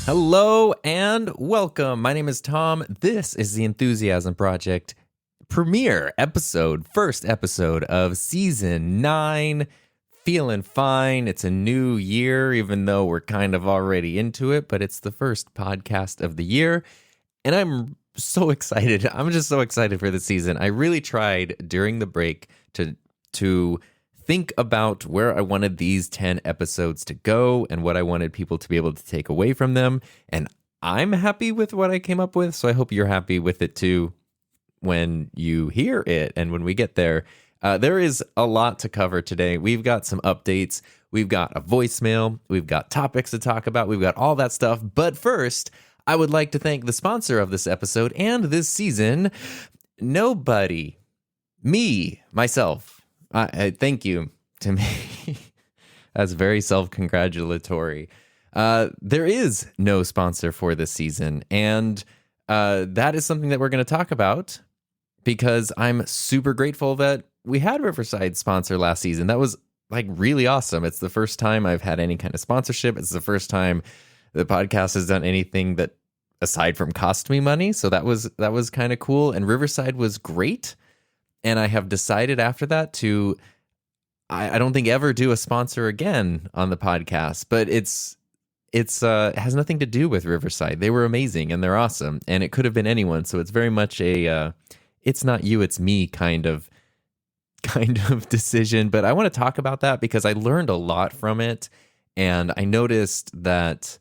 Hello and welcome. My name is Tom. This is the Enthusiasm Project premiere episode, first episode of season 9. Feeling fine. It's a new year, even though we're kind of already into it, but it's the first podcast of the year. And I'm so excited. I'm just so excited for the season. I really tried during the break to think about where I wanted these 10 episodes to go and what I wanted people to be able to take away from them. And I'm happy with what I came up with, so I hope you're happy with it too when you hear it and when we get there. There is a lot to cover today. We've got some updates. We've got a voicemail. We've got topics to talk about. We've got all that stuff. But first, I would like to thank the sponsor of this episode and this season, nobody. Me, myself. I thank you to me. That's very self-congratulatory. There is no sponsor for this season, and that is something that we're going to talk about because I'm super grateful that we had Riverside sponsor last season. That was like really awesome. It's the first time I've had any kind of sponsorship. It's the first time the podcast has done anything that aside from cost me money. So that was kind of cool. And Riverside was great. And I have decided after that to, I don't think ever do a sponsor again on the podcast, but it has nothing to do with Riverside. They were amazing and they're awesome, and it could have been anyone. So it's very much a, it's not you, it's me kind of decision. But I want to talk about that because I learned a lot from it, and I noticed that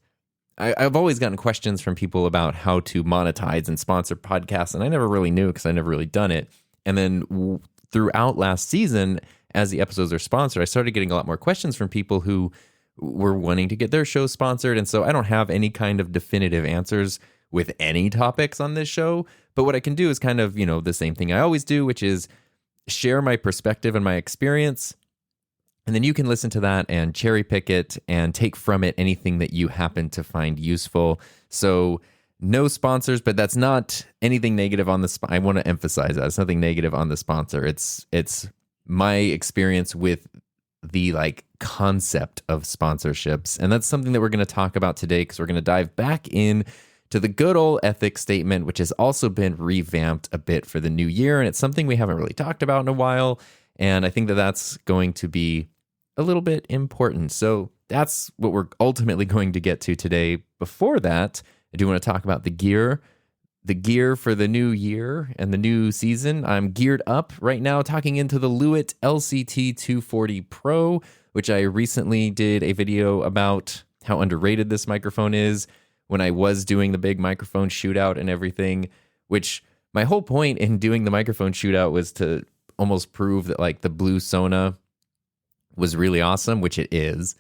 I've always gotten questions from people about how to monetize and sponsor podcasts, and I never really knew because I never really done it. And then throughout last season, as the episodes are sponsored, I started getting a lot more questions from people who were wanting to get their show sponsored. And so I don't have any kind of definitive answers with any topics on this show. But what I can do is kind of, the same thing I always do, which is share my perspective and my experience. And then you can listen to that and cherry pick it and take from it anything that you happen to find useful. So no sponsors, but that's not anything negative on the I want to emphasize that. It's nothing negative on the sponsor. It's my experience with the concept of sponsorships. And that's something that we're going to talk about today because we're going to dive back in to the good old ethics statement, which has also been revamped a bit for the new year. And it's something we haven't really talked about in a while. And I think that that's going to be a little bit important. So that's what we're ultimately going to get to today. Before that, I do want to talk about the gear for the new year and the new season. I'm geared up right now talking into the Lewitt LCT 240 Pro, which I recently did a video about how underrated this microphone is when I was doing the big microphone shootout and everything, which my whole point in doing the microphone shootout was to almost prove that the Blue Sona was really awesome, which it is.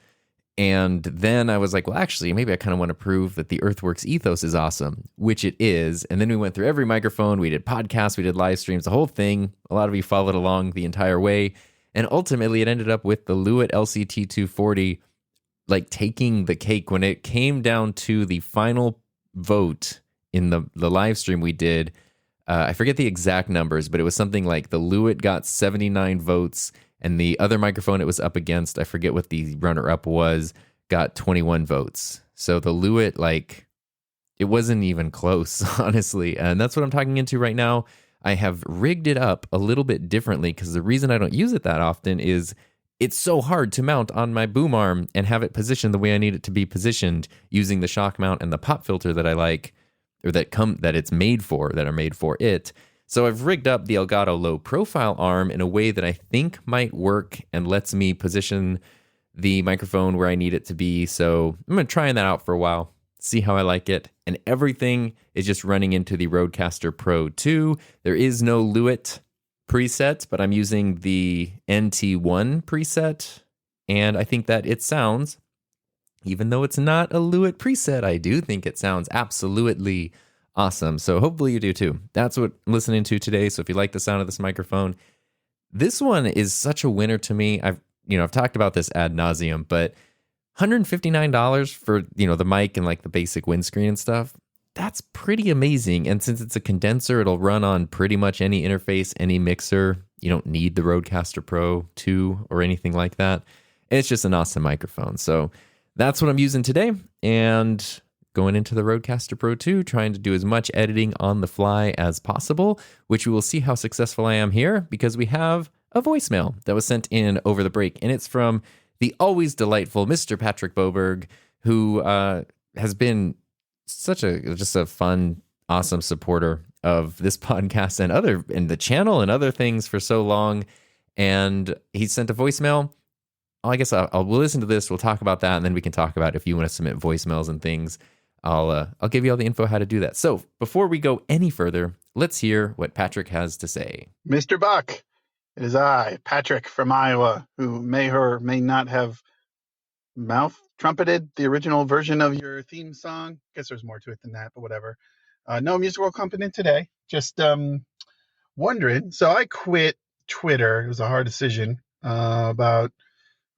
And then I was like, well, actually, maybe I kind of want to prove that the Earthworks ethos is awesome, which it is. And then we went through every microphone. We did podcasts, we did live streams, the whole thing. A lot of you followed along the entire way. And ultimately, it ended up with the Lewitt LCT 240, taking the cake when it came down to the final vote in the live stream we did. I forget the exact numbers, but it was something like the Lewitt got 79 votes. And the other microphone it was up against, I forget what the runner-up was, got 21 votes. So the Lewitt, it wasn't even close, honestly. And that's what I'm talking into right now. I have rigged it up a little bit differently because the reason I don't use it that often is it's so hard to mount on my boom arm and have it positioned the way I need it to be positioned using the shock mount and the pop filter that I like, or that are made for it. So I've rigged up the Elgato low profile arm in a way that I think might work and lets me position the microphone where I need it to be. So I'm going to try that out for a while, see how I like it. And everything is just running into the Rodecaster Pro II. There is no Lewitt preset, but I'm using the NT1 preset. And I think that it sounds, even though it's not a Lewitt preset, I do think it sounds absolutely Awesome. So hopefully you do too. That's what I'm listening to today. So if you like the sound of this microphone, this one is such a winner to me. I've talked about this ad nauseum, but $159 for, the mic and like the basic windscreen and stuff. That's pretty amazing. And since it's a condenser, it'll run on pretty much any interface, any mixer. You don't need the Rodecaster Pro II or anything like that. It's just an awesome microphone. So that's what I'm using today. And going into the Rodecaster Pro II, trying to do as much editing on the fly as possible, which we will see how successful I am here because we have a voicemail that was sent in over the break. And it's from the always delightful Mr. Patrick Boberg, who has been just a fun, awesome supporter of this podcast and the channel and other things for so long. And he sent a voicemail. I guess we'll listen to this. We'll talk about that, and then we can talk about if you want to submit voicemails and things. I'll give you all the info how to do that. So before we go any further, let's hear what Patrick has to say. Mr. Buck, it is I, Patrick from Iowa, who may or may not have mouth trumpeted the original version of your theme song. Guess there's more to it than that, but whatever. No musical accompaniment today. Just wondering. So I quit Twitter. It was a hard decision about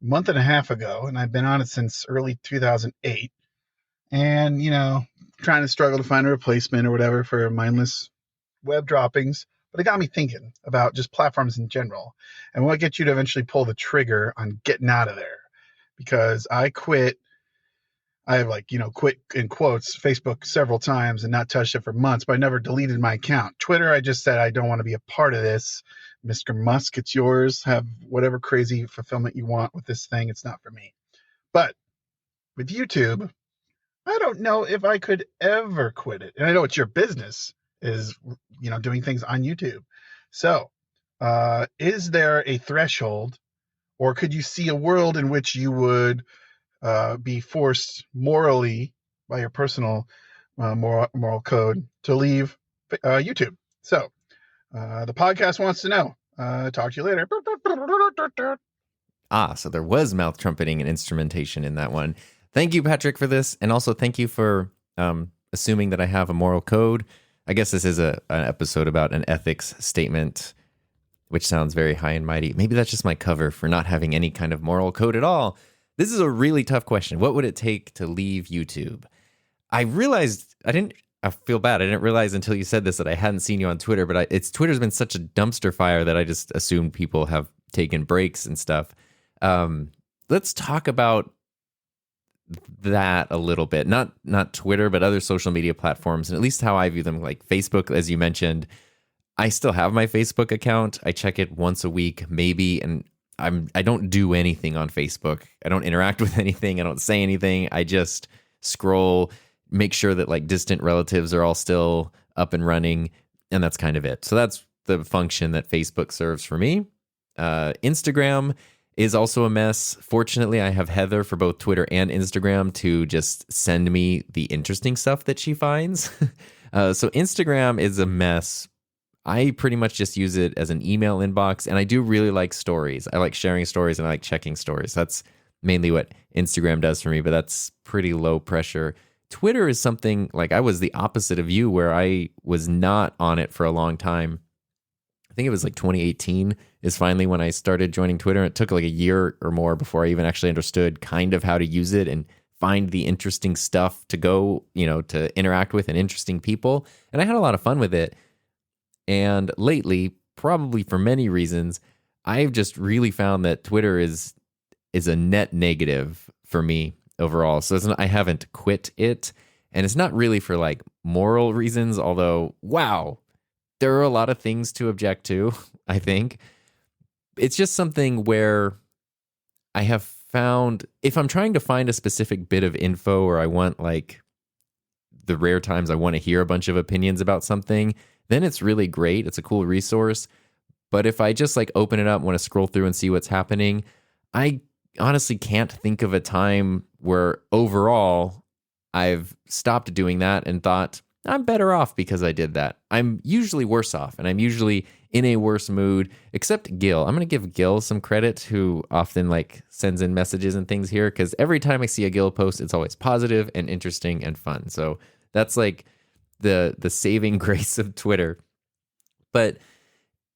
a month and a half ago, and I've been on it since early 2008. And, trying to struggle to find a replacement or whatever for mindless web droppings. But it got me thinking about just platforms in general and what gets you to eventually pull the trigger on getting out of there. Because I quit, quit in quotes, Facebook several times and not touched it for months, but I never deleted my account. Twitter, I just said, I don't want to be a part of this. Mr. Musk, it's yours. Have whatever crazy fulfillment you want with this thing. It's not for me. But with YouTube, I don't know if I could ever quit it. And I know it's your business is, doing things on YouTube. So is there a threshold, or could you see a world in which you would be forced morally by your personal moral code to leave YouTube? So the podcast wants to know. Talk to you later. So there was mouth trumpeting and instrumentation in that one. Thank you, Patrick, for this. And also thank you for assuming that I have a moral code. I guess this is an episode about an ethics statement, which sounds very high and mighty. Maybe that's just my cover for not having any kind of moral code at all. This is a really tough question. What would it take to leave YouTube? I realized I feel bad. I didn't realize until you said this that I hadn't seen you on Twitter, but Twitter's been such a dumpster fire that I just assumed people have taken breaks and stuff. Let's talk about that a little bit. Not Twitter, but other social media platforms, and at least how I view them. Like Facebook, as you mentioned, I still have my Facebook account. I check it once a week, maybe, and I don't do anything on Facebook. I don't interact with anything. I don't say anything. I just scroll, make sure that like distant relatives are all still up and running, and that's kind of it. So that's the function that Facebook serves for me. Instagram is also a mess. Fortunately, I have Heather for both Twitter and Instagram to just send me the interesting stuff that she finds. So Instagram is a mess. I pretty much just use it as an email inbox, and I do really like stories. I like sharing stories and I like checking stories. That's mainly what Instagram does for me, but that's pretty low pressure. Twitter is something like I was the opposite of you, where I was not on it for a long time. I think it was like 2018 is finally when I started joining Twitter. It took like a year or more before I even actually understood kind of how to use it and find the interesting stuff to go, to interact with and interesting people. And I had a lot of fun with it. And lately, probably for many reasons, I've just really found that Twitter is a net negative for me overall. So I haven't quit it. And it's not really for like moral reasons, although, wow, there are a lot of things to object to, I think. It's just something where I have found, if I'm trying to find a specific bit of info, or I want like the rare times I want to hear a bunch of opinions about something, then it's really great. It's a cool resource. But if I just like open it up, want to scroll through and see what's happening, I honestly can't think of a time where overall I've stopped doing that and thought, I'm better off because I did that. I'm usually worse off, and I'm usually in a worse mood, except Gil. I'm going to give Gil some credit, who often like sends in messages and things here, because every time I see a Gil post, it's always positive and interesting and fun. So that's like the saving grace of Twitter. But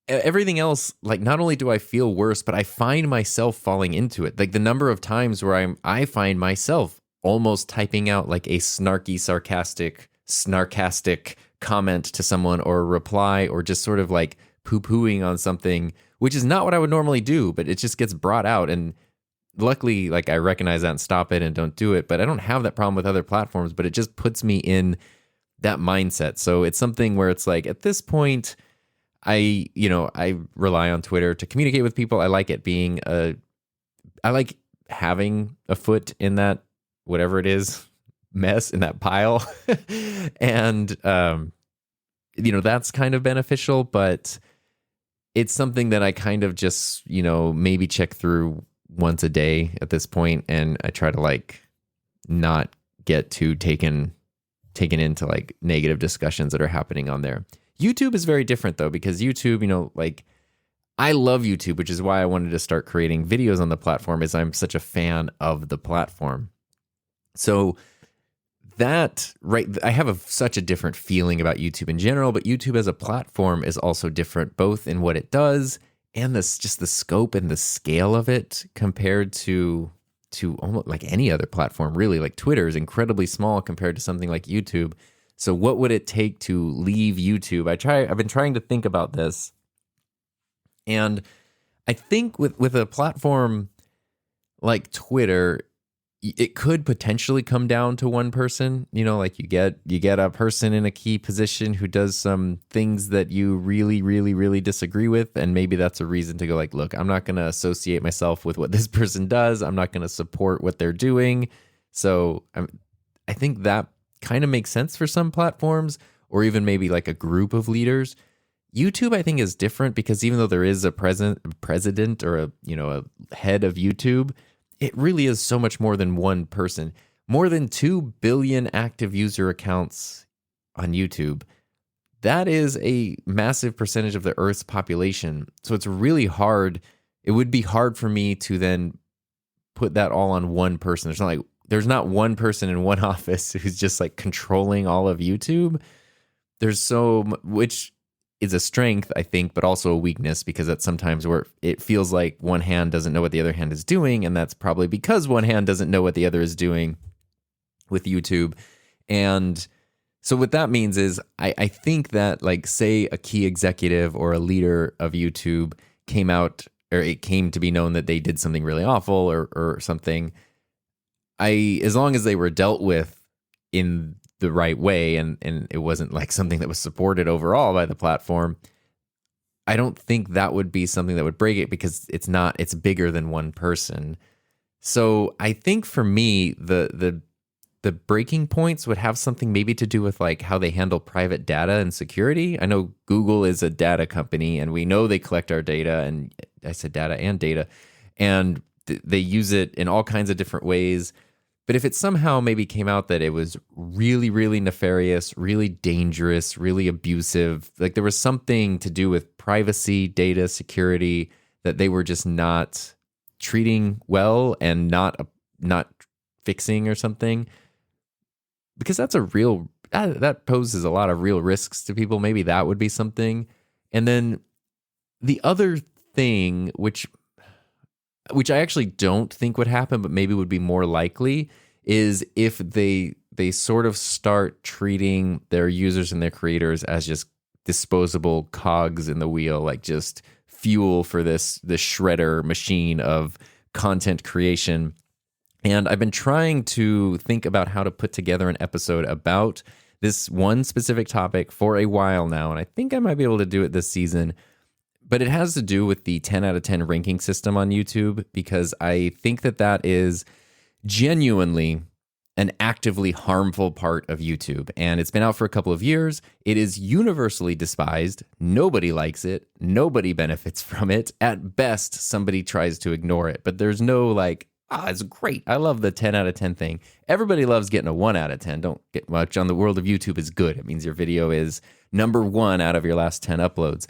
everything else, like, not only do I feel worse, but I find myself falling into it. Like, the number of times where I find myself almost typing out like a snarky, snarkastic comment to someone, or a reply, or just sort of like poo-pooing on something, which is not what I would normally do, but it just gets brought out. And luckily, like, I recognize that and stop it and don't do it. But I don't have that problem with other platforms, but it just puts me in that mindset. So it's something where it's like, at this point, I rely on Twitter to communicate with people. I like it being I like having a foot in that, whatever it is, mess, in that pile. And, that's kind of beneficial, but it's something that I kind of just, maybe check through once a day at this point. And I try to like not get too taken into like negative discussions that are happening on there. YouTube is very different though, because YouTube, like, I love YouTube, which is why I wanted to start creating videos on the platform, is I'm such a fan of the platform. So that, right, I have such a different feeling about YouTube in general, but YouTube as a platform is also different, both in what it does and just the scope and the scale of it compared to almost like any other platform, really. Like, Twitter is incredibly small compared to something like YouTube. So what would it take to leave YouTube? I've been trying to think about this. And I think with a platform like Twitter, it could potentially come down to one person. Like, you get a person in a key position who does some things that you really, really, really disagree with. And maybe that's a reason to go like, look, I'm not going to associate myself with what this person does. I'm not going to support what they're doing. So I think that kind of makes sense for some platforms, or even maybe like a group of leaders. YouTube, I think, is different, because even though there is a president or a head of YouTube, it really is so much more than one person. More than 2 billion active user accounts on YouTube. That is a massive percentage of the Earth's population. So it's really hard. It would be hard for me to then put that all on one person. There's not one person in one office who's just like controlling all of YouTube. Which is a strength, I think, but also a weakness, because that's sometimes where it feels like one hand doesn't know what the other hand is doing. And that's probably because one hand doesn't know what the other is doing with YouTube. And so what that means is I think that, like, say a key executive or a leader of YouTube came out, or it came to be known that they did something really awful or something, as long as they were dealt with in the right way, and it wasn't like something that was supported overall by the platform, I don't think that would be something that would break it, because it's bigger than one person. So I think for me, the breaking points would have something maybe to do with like how they handle private data and security. I know Google is a data company, and we know they collect our data, and I said data, and they use it in all kinds of different ways. But if it somehow maybe came out that it was really, really nefarious, really dangerous, really abusive, like there was something to do with privacy, data, security, that they were just not treating well and not fixing or something, because that poses a lot of real risks to people. Maybe that would be something. And then the other thing, which I actually don't think would happen, but maybe would be more likely, is if they sort of start treating their users and their creators as just disposable cogs in the wheel, like just fuel for this shredder machine of content creation. And I've been trying to think about how to put together an episode about this one specific topic for a while now, and I think I might be able to do it this season. But it has to do with the 10 out of 10 ranking system on YouTube, because I think that is genuinely an actively harmful part of YouTube. And it's been out for a couple of years. It is universally despised. Nobody likes it. Nobody benefits from it. At best, somebody tries to ignore it. But there's no like, it's great, I love the 10 out of 10 thing. Everybody loves getting a 1 out of 10. Don't get much on the world of YouTube is good. It means your video is number 1 out of your last 10 uploads.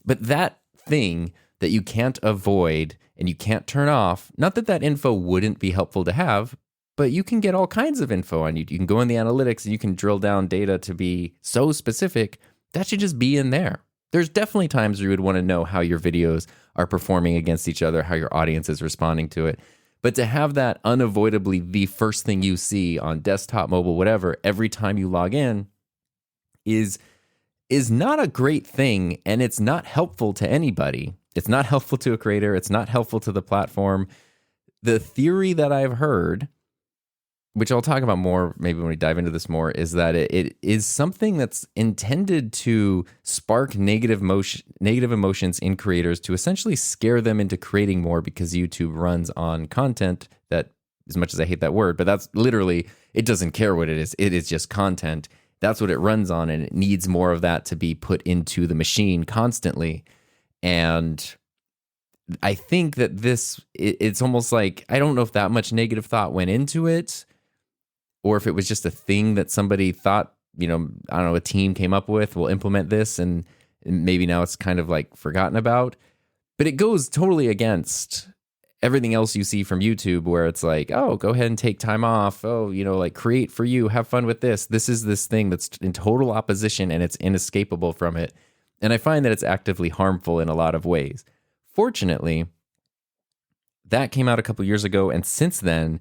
But that thing that you can't avoid and you can't turn off, not that info wouldn't be helpful to have, but you can get all kinds of info on YouTube. You can go in the analytics and you can drill down data to be so specific. That should just be in there. There's definitely times where you would want to know how your videos are performing against each other, how your audience is responding to it. But to have that unavoidably the first thing you see on desktop, mobile, whatever, every time you log in is not a great thing, and it's not helpful to anybody. It's not helpful to a creator. It's not helpful to the platform. The theory that I've heard, which I'll talk about more maybe when we dive into this more, is that it is something that's intended to spark negative emotions in creators to essentially scare them into creating more, because YouTube runs on content that, as much as I hate that word, but that's literally, it doesn't care what it is. It is just content. That's what it runs on, and it needs more of that to be put into the machine constantly. And I think that it's almost like, I don't know if that much negative thought went into it, or if it was just a thing that somebody thought, I don't know, a team came up with, we'll implement this, and maybe now it's kind of like forgotten about. But it goes totally against everything else you see from YouTube, where it's like, oh, go ahead and take time off. Oh, like create for you, have fun with this. This is this thing that's in total opposition, and it's inescapable from it. And I find that it's actively harmful in a lot of ways. Fortunately, that came out a couple years ago, and since then,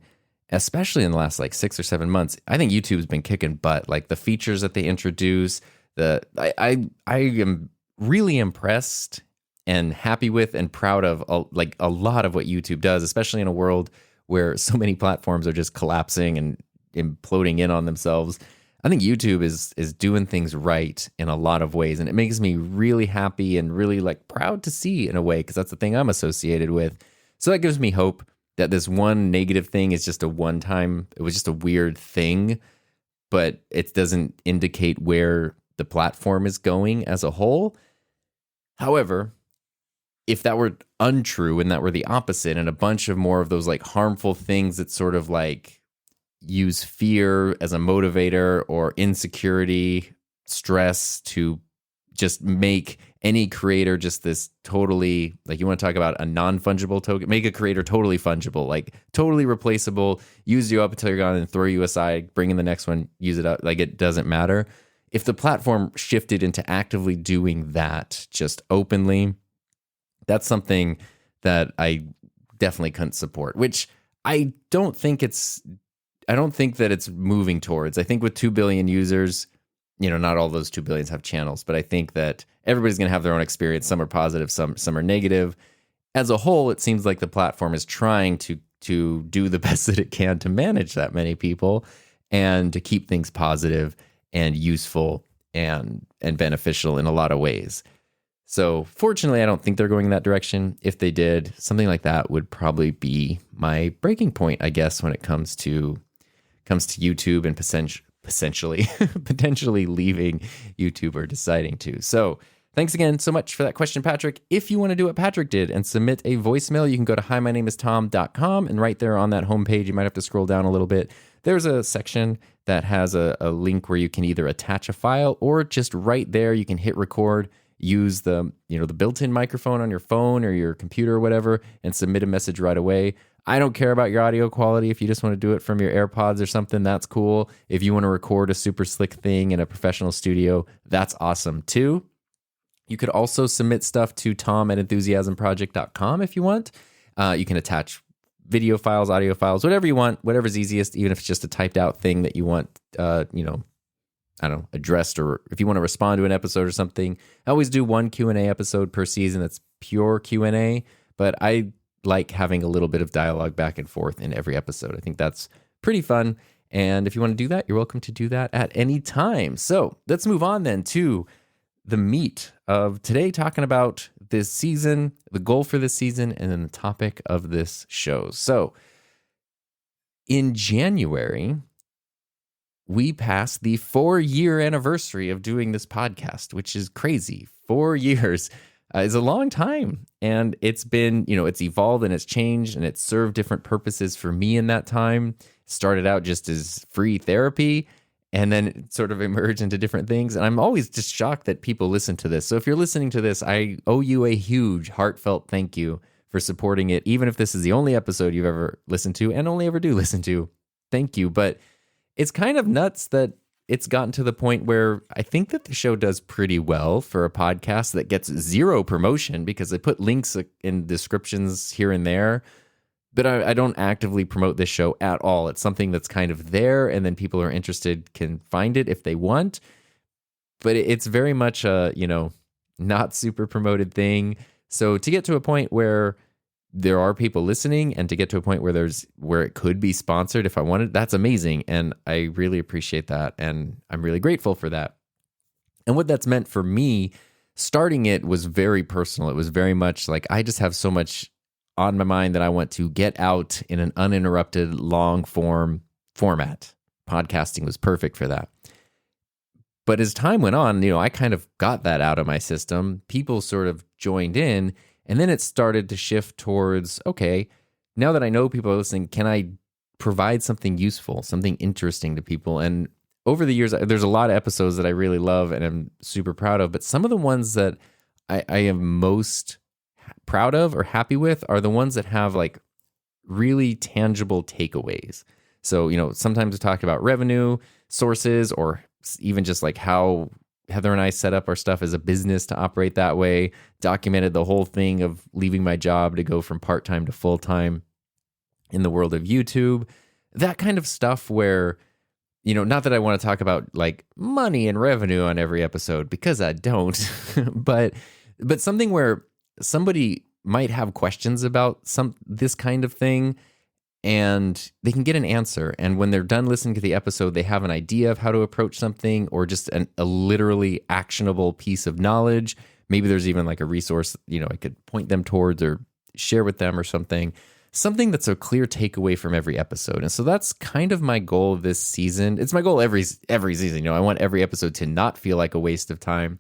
especially in the last like 6 or 7 months, I think YouTube's been kicking butt. Like the features that they introduce, I am really impressed and happy with and proud of a lot of what YouTube does, especially in a world where so many platforms are just collapsing and imploding in on themselves. I think YouTube is doing things right in a lot of ways, and it makes me really happy and really like proud to see, in a way, because that's the thing I'm associated with. So that gives me hope that this one negative thing is just a one-time, it was just a weird thing, but it doesn't indicate where the platform is going as a whole. However, if that were untrue and that were the opposite, and a bunch of more of those like harmful things that sort of like use fear as a motivator, or insecurity, stress, to just make any creator just this totally, like, you want to talk about a non-fungible token, make a creator totally fungible, like totally replaceable, use you up until you're gone and throw you aside, bring in the next one, use it up, like it doesn't matter. If the platform shifted into actively doing that just openly, that's something that I definitely couldn't support, which I don't think that it's moving towards. I think with 2 billion users, not all those 2 billions have channels, but I think that everybody's going to have their own experience. Some are positive, some are negative. As a whole, it seems like the platform is trying to do the best that it can to manage that many people and to keep things positive and useful and beneficial in a lot of ways. So fortunately, I don't think they're going in that direction. If they did, something like that would probably be my breaking point, I guess, when it comes to YouTube and potentially leaving YouTube or deciding to. So thanks again so much for that question, Patrick. If you want to do what Patrick did and submit a voicemail, you can go to himynameistom.com, and right there on that homepage, you might have to scroll down a little bit. There's a section that has a link where you can either attach a file, or just right there you can hit record, use the built-in microphone on your phone or your computer or whatever, and submit a message right away. I don't care about your audio quality. If you just want to do it from your AirPods or something, that's cool. If you want to record a super slick thing in a professional studio, that's awesome too. You could also submit stuff to tom@enthusiasmproject.com if you want. You can attach video files, audio files, whatever you want, whatever's easiest, even if it's just a typed out thing that you want, I don't know, addressed, or if you want to respond to an episode or something. I always do one Q&A episode per season that's pure Q&A, but I like having a little bit of dialogue back and forth in every episode. I think that's pretty fun. And if you want to do that, you're welcome to do that at any time. So let's move on then to the meat of today, talking about this season, the goal for this season, and then the topic of this show. So in January, we passed the 4-year anniversary of doing this podcast, which is crazy. 4 years is a long time. And it's been, it's evolved and it's changed, and it's served different purposes for me in that time. It started out just as free therapy, and then it sort of emerged into different things. And I'm always just shocked that people listen to this. So if you're listening to this, I owe you a huge heartfelt thank you for supporting it, even if this is the only episode you've ever listened to and only ever do listen to. Thank you. But it's kind of nuts that it's gotten to the point where I think that the show does pretty well for a podcast that gets zero promotion because they put links in descriptions here and there. But I don't actively promote this show at all. It's something that's kind of there, and then people who are interested can find it if they want. But it's very much a, not super promoted thing. So to get to a point where there are people listening and to get to a point where it could be sponsored if I wanted, that's amazing. And I really appreciate that. And I'm really grateful for that. And what that's meant for me, starting it was very personal. It was very much like, I just have so much on my mind that I want to get out in an uninterrupted long form format. Podcasting was perfect for that. But as time went on, I kind of got that out of my system. People sort of joined in. And then it started to shift towards, okay, now that I know people are listening, can I provide something useful, something interesting to people? And over the years, there's a lot of episodes that I really love and I'm super proud of. But some of the ones that I am most proud of or happy with are the ones that have like really tangible takeaways. So, sometimes we talk about revenue sources or even just like how Heather and I set up our stuff as a business to operate that way, documented the whole thing of leaving my job to go from part-time to full-time in the world of YouTube, that kind of stuff where, not that I want to talk about like money and revenue on every episode because I don't, but something where somebody might have questions about this kind of thing and they can get an answer. And when they're done listening to the episode, they have an idea of how to approach something or just a literally actionable piece of knowledge. Maybe there's even like a resource, I could point them towards or share with them or something that's a clear takeaway from every episode. And so that's kind of my goal this season. It's my goal every season. I want every episode to not feel like a waste of time.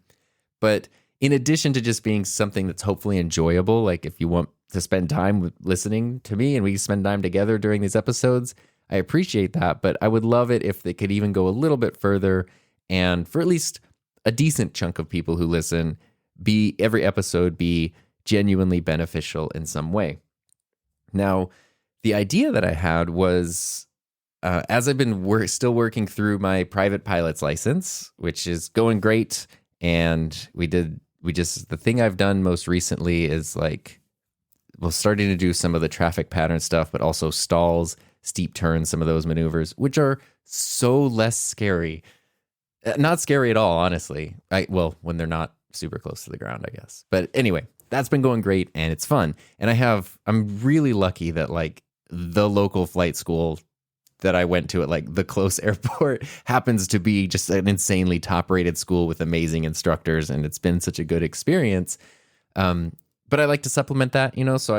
But in addition to just being something that's hopefully enjoyable, like if you want to spend time listening to me and we spend time together during these episodes, I appreciate that. But I would love it if they could even go a little bit further and for at least a decent chunk of people who listen, every episode be genuinely beneficial in some way. Now, the idea that I had was, as I've been still working through my private pilot's license, which is going great. And the thing I've done most recently is starting to do some of the traffic pattern stuff, but also stalls, steep turns, some of those maneuvers, which are so less scary. Not scary at all, honestly. When they're not super close to the ground, I guess. But anyway, that's been going great and it's fun. And I'm really lucky that the local flight school that I went to at the close airport happens to be just an insanely top-rated school with amazing instructors, and it's been such a good experience. But I like to supplement that, so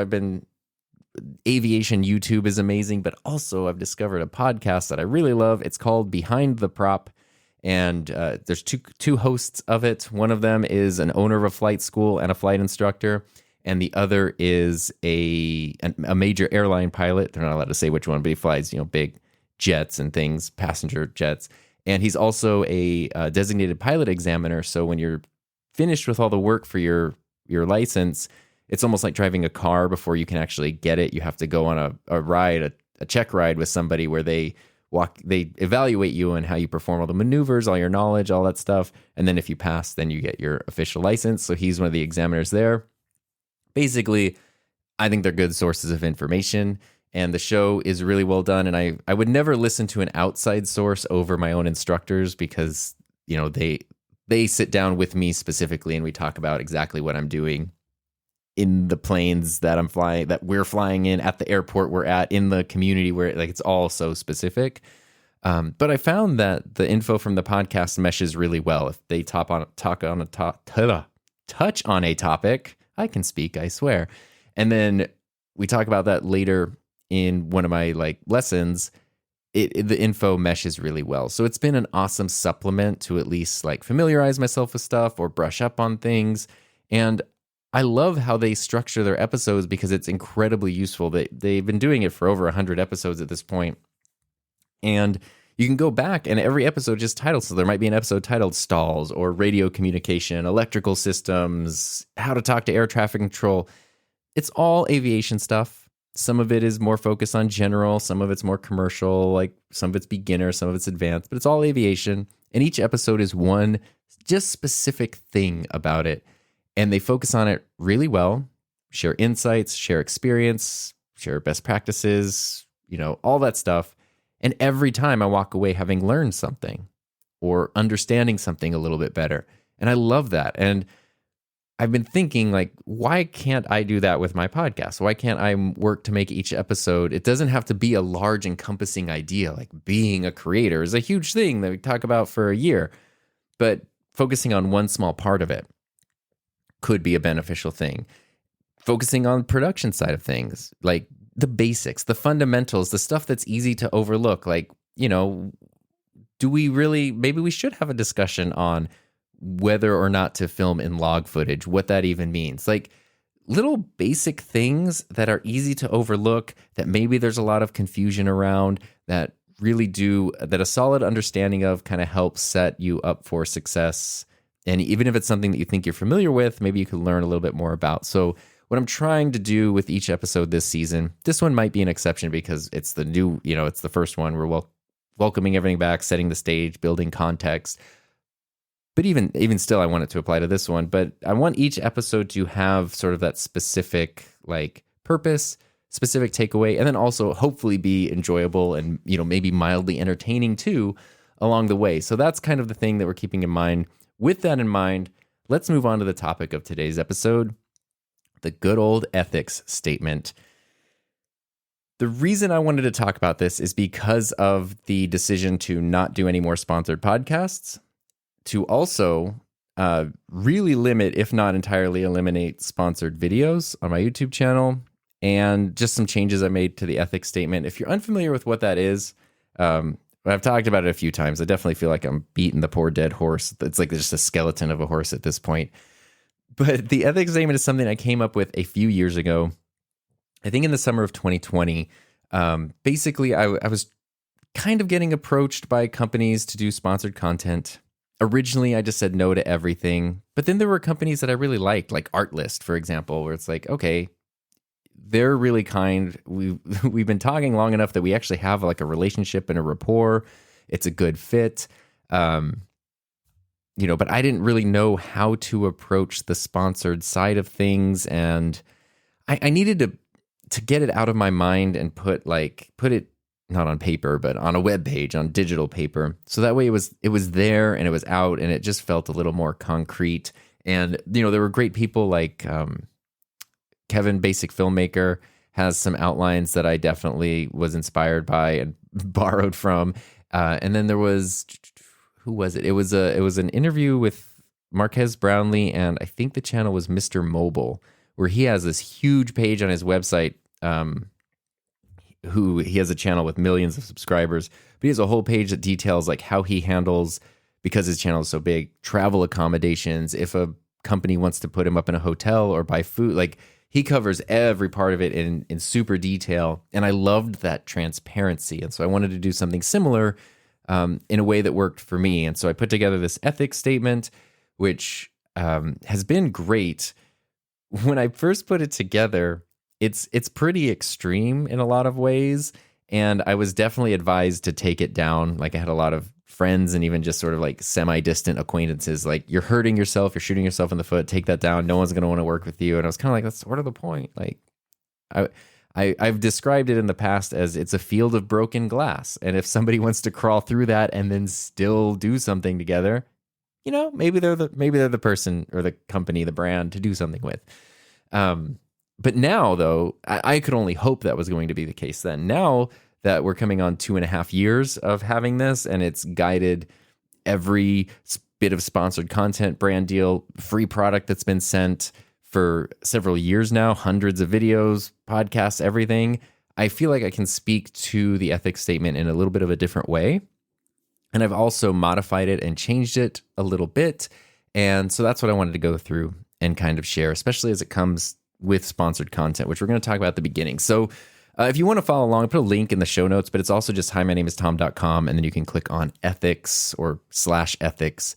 aviation YouTube is amazing, but also I've discovered a podcast that I really love. It's called Behind the Prop, and there's two hosts of it. One of them is an owner of a flight school and a flight instructor, and the other is a major airline pilot. They're not allowed to say which one, but he flies, big jets and things, passenger jets. And he's also a designated pilot examiner. So when you're finished with all the work for your license, it's almost like driving a car before you can actually get it. You have to go on a ride, a check ride with somebody where they evaluate you and how you perform all the maneuvers, all your knowledge, all that stuff. And then if you pass, then you get your official license. So he's one of the examiners there. Basically, I think they're good sources of information. And the show is really well done. And I would never listen to an outside source over my own instructors because, they sit down with me specifically and we talk about exactly what I'm doing in the planes that I'm flying, that we're flying in, at the airport we're at, in the community where it's all so specific. But I found that the info from the podcast meshes really well. If they touch on a topic, I can speak, I swear. And then we talk about that later in one of my lessons. The info meshes really well. So it's been an awesome supplement to at least familiarize myself with stuff or brush up on things. And I love how they structure their episodes because it's incredibly useful. They've been doing it for over 100 episodes at this point. And you can go back and every episode just titled. So there might be an episode titled Stalls or Radio Communication, Electrical Systems, How to Talk to Air Traffic Control. It's all aviation stuff. Some of it is more focused on general, some of it's more commercial, like some of it's beginner, some of it's advanced, but it's all aviation. And each episode is one just specific thing about it. And they focus on it really well, share insights, share experience, share best practices, all that stuff. And every time I walk away having learned something or understanding something a little bit better. And I love that. And I've been thinking, like, why can't I do that with my podcast? Why can't I work to make each episode? It doesn't have to be a large encompassing idea. Like being a creator is a huge thing that we talk about for a year, but focusing on one small part of it could be a beneficial thing. Focusing on production side of things, like the basics, the fundamentals, the stuff that's easy to overlook. Like, do we really, maybe we should have a discussion on whether or not to film in log footage, what that even means. Like little basic things that are easy to overlook, that maybe there's a lot of confusion around, that really that a solid understanding of kind of helps set you up for success. And even if it's something that you think you're familiar with, maybe you could learn a little bit more about. So what I'm trying to do with each episode this season, this one might be an exception because it's the new, it's the first one. We're welcoming everything back, setting the stage, building context. But even still, I want it to apply to this one. But I want each episode to have sort of that specific like purpose, specific takeaway, and then also hopefully be enjoyable and maybe mildly entertaining too along the way. So that's kind of the thing that we're keeping in mind. With that in mind, let's move on to the topic of today's episode, the good old ethics statement. The reason I wanted to talk about this is because of the decision to not do any more sponsored podcasts, to also really limit, if not entirely eliminate, sponsored videos on my YouTube channel, and just some changes I made to the ethics statement. If you're unfamiliar with what that is, I've talked about it a few times. I definitely feel like I'm beating the poor dead horse. It's like just a skeleton of a horse at this point. But the ethics statement is something I came up with a few years ago, I think in the summer of 2020. Basically, I was kind of getting approached by companies to do sponsored content. Originally, I just said no to everything. But then there were companies that I really liked, like Artlist, for example, where it's like, okay, they're really kind. We've been talking long enough that we actually have like a relationship and a rapport. It's a good fit. But I didn't really know how to approach the sponsored side of things. And I needed to get it out of my mind and put it not on paper, but on a web page, on digital paper. So that way it was there and it was out and it just felt a little more concrete. And, there were great people like Kevin, Basic Filmmaker, has some outlines that I definitely was inspired by and borrowed from. And then there was, who was it? It was an interview with Marquez Brownlee, and I think the channel was Mr. Mobile, where he has this huge page on his website. He has a channel with millions of subscribers, but he has a whole page that details like how he handles, because his channel is so big, travel accommodations. If a company wants to put him up in a hotel or buy food, like he covers every part of it in super detail. And I loved that transparency. And so I wanted to do something similar in a way that worked for me. And so I put together this ethics statement, which has been great. When I first put it together, it's pretty extreme in a lot of ways, and I was definitely advised to take it down. Like I had a lot of friends and even just sort of like semi-distant acquaintances, like, you're hurting yourself, you're shooting yourself in the foot, take that down, no one's going to want to work with you. And I was kind of like, that's sort of the point. Like I've described it in the past as it's a field of broken glass, and if somebody wants to crawl through that and then still do something together, maybe they're the person or the company, the brand to do something with. But now, though, I could only hope that was going to be the case then. Now that we're coming on 2.5 years of having this, and it's guided every bit of sponsored content, brand deal, free product that's been sent for several years now, hundreds of videos, podcasts, everything, I feel like I can speak to the ethics statement in a little bit of a different way. And I've also modified it and changed it a little bit. And so that's what I wanted to go through and kind of share, especially as it comes with sponsored content, which we're going to talk about at the beginning. So if you want to follow along, I put a link in the show notes, but it's also just HiMyNameIsTom.com, and then you can click on ethics or /ethics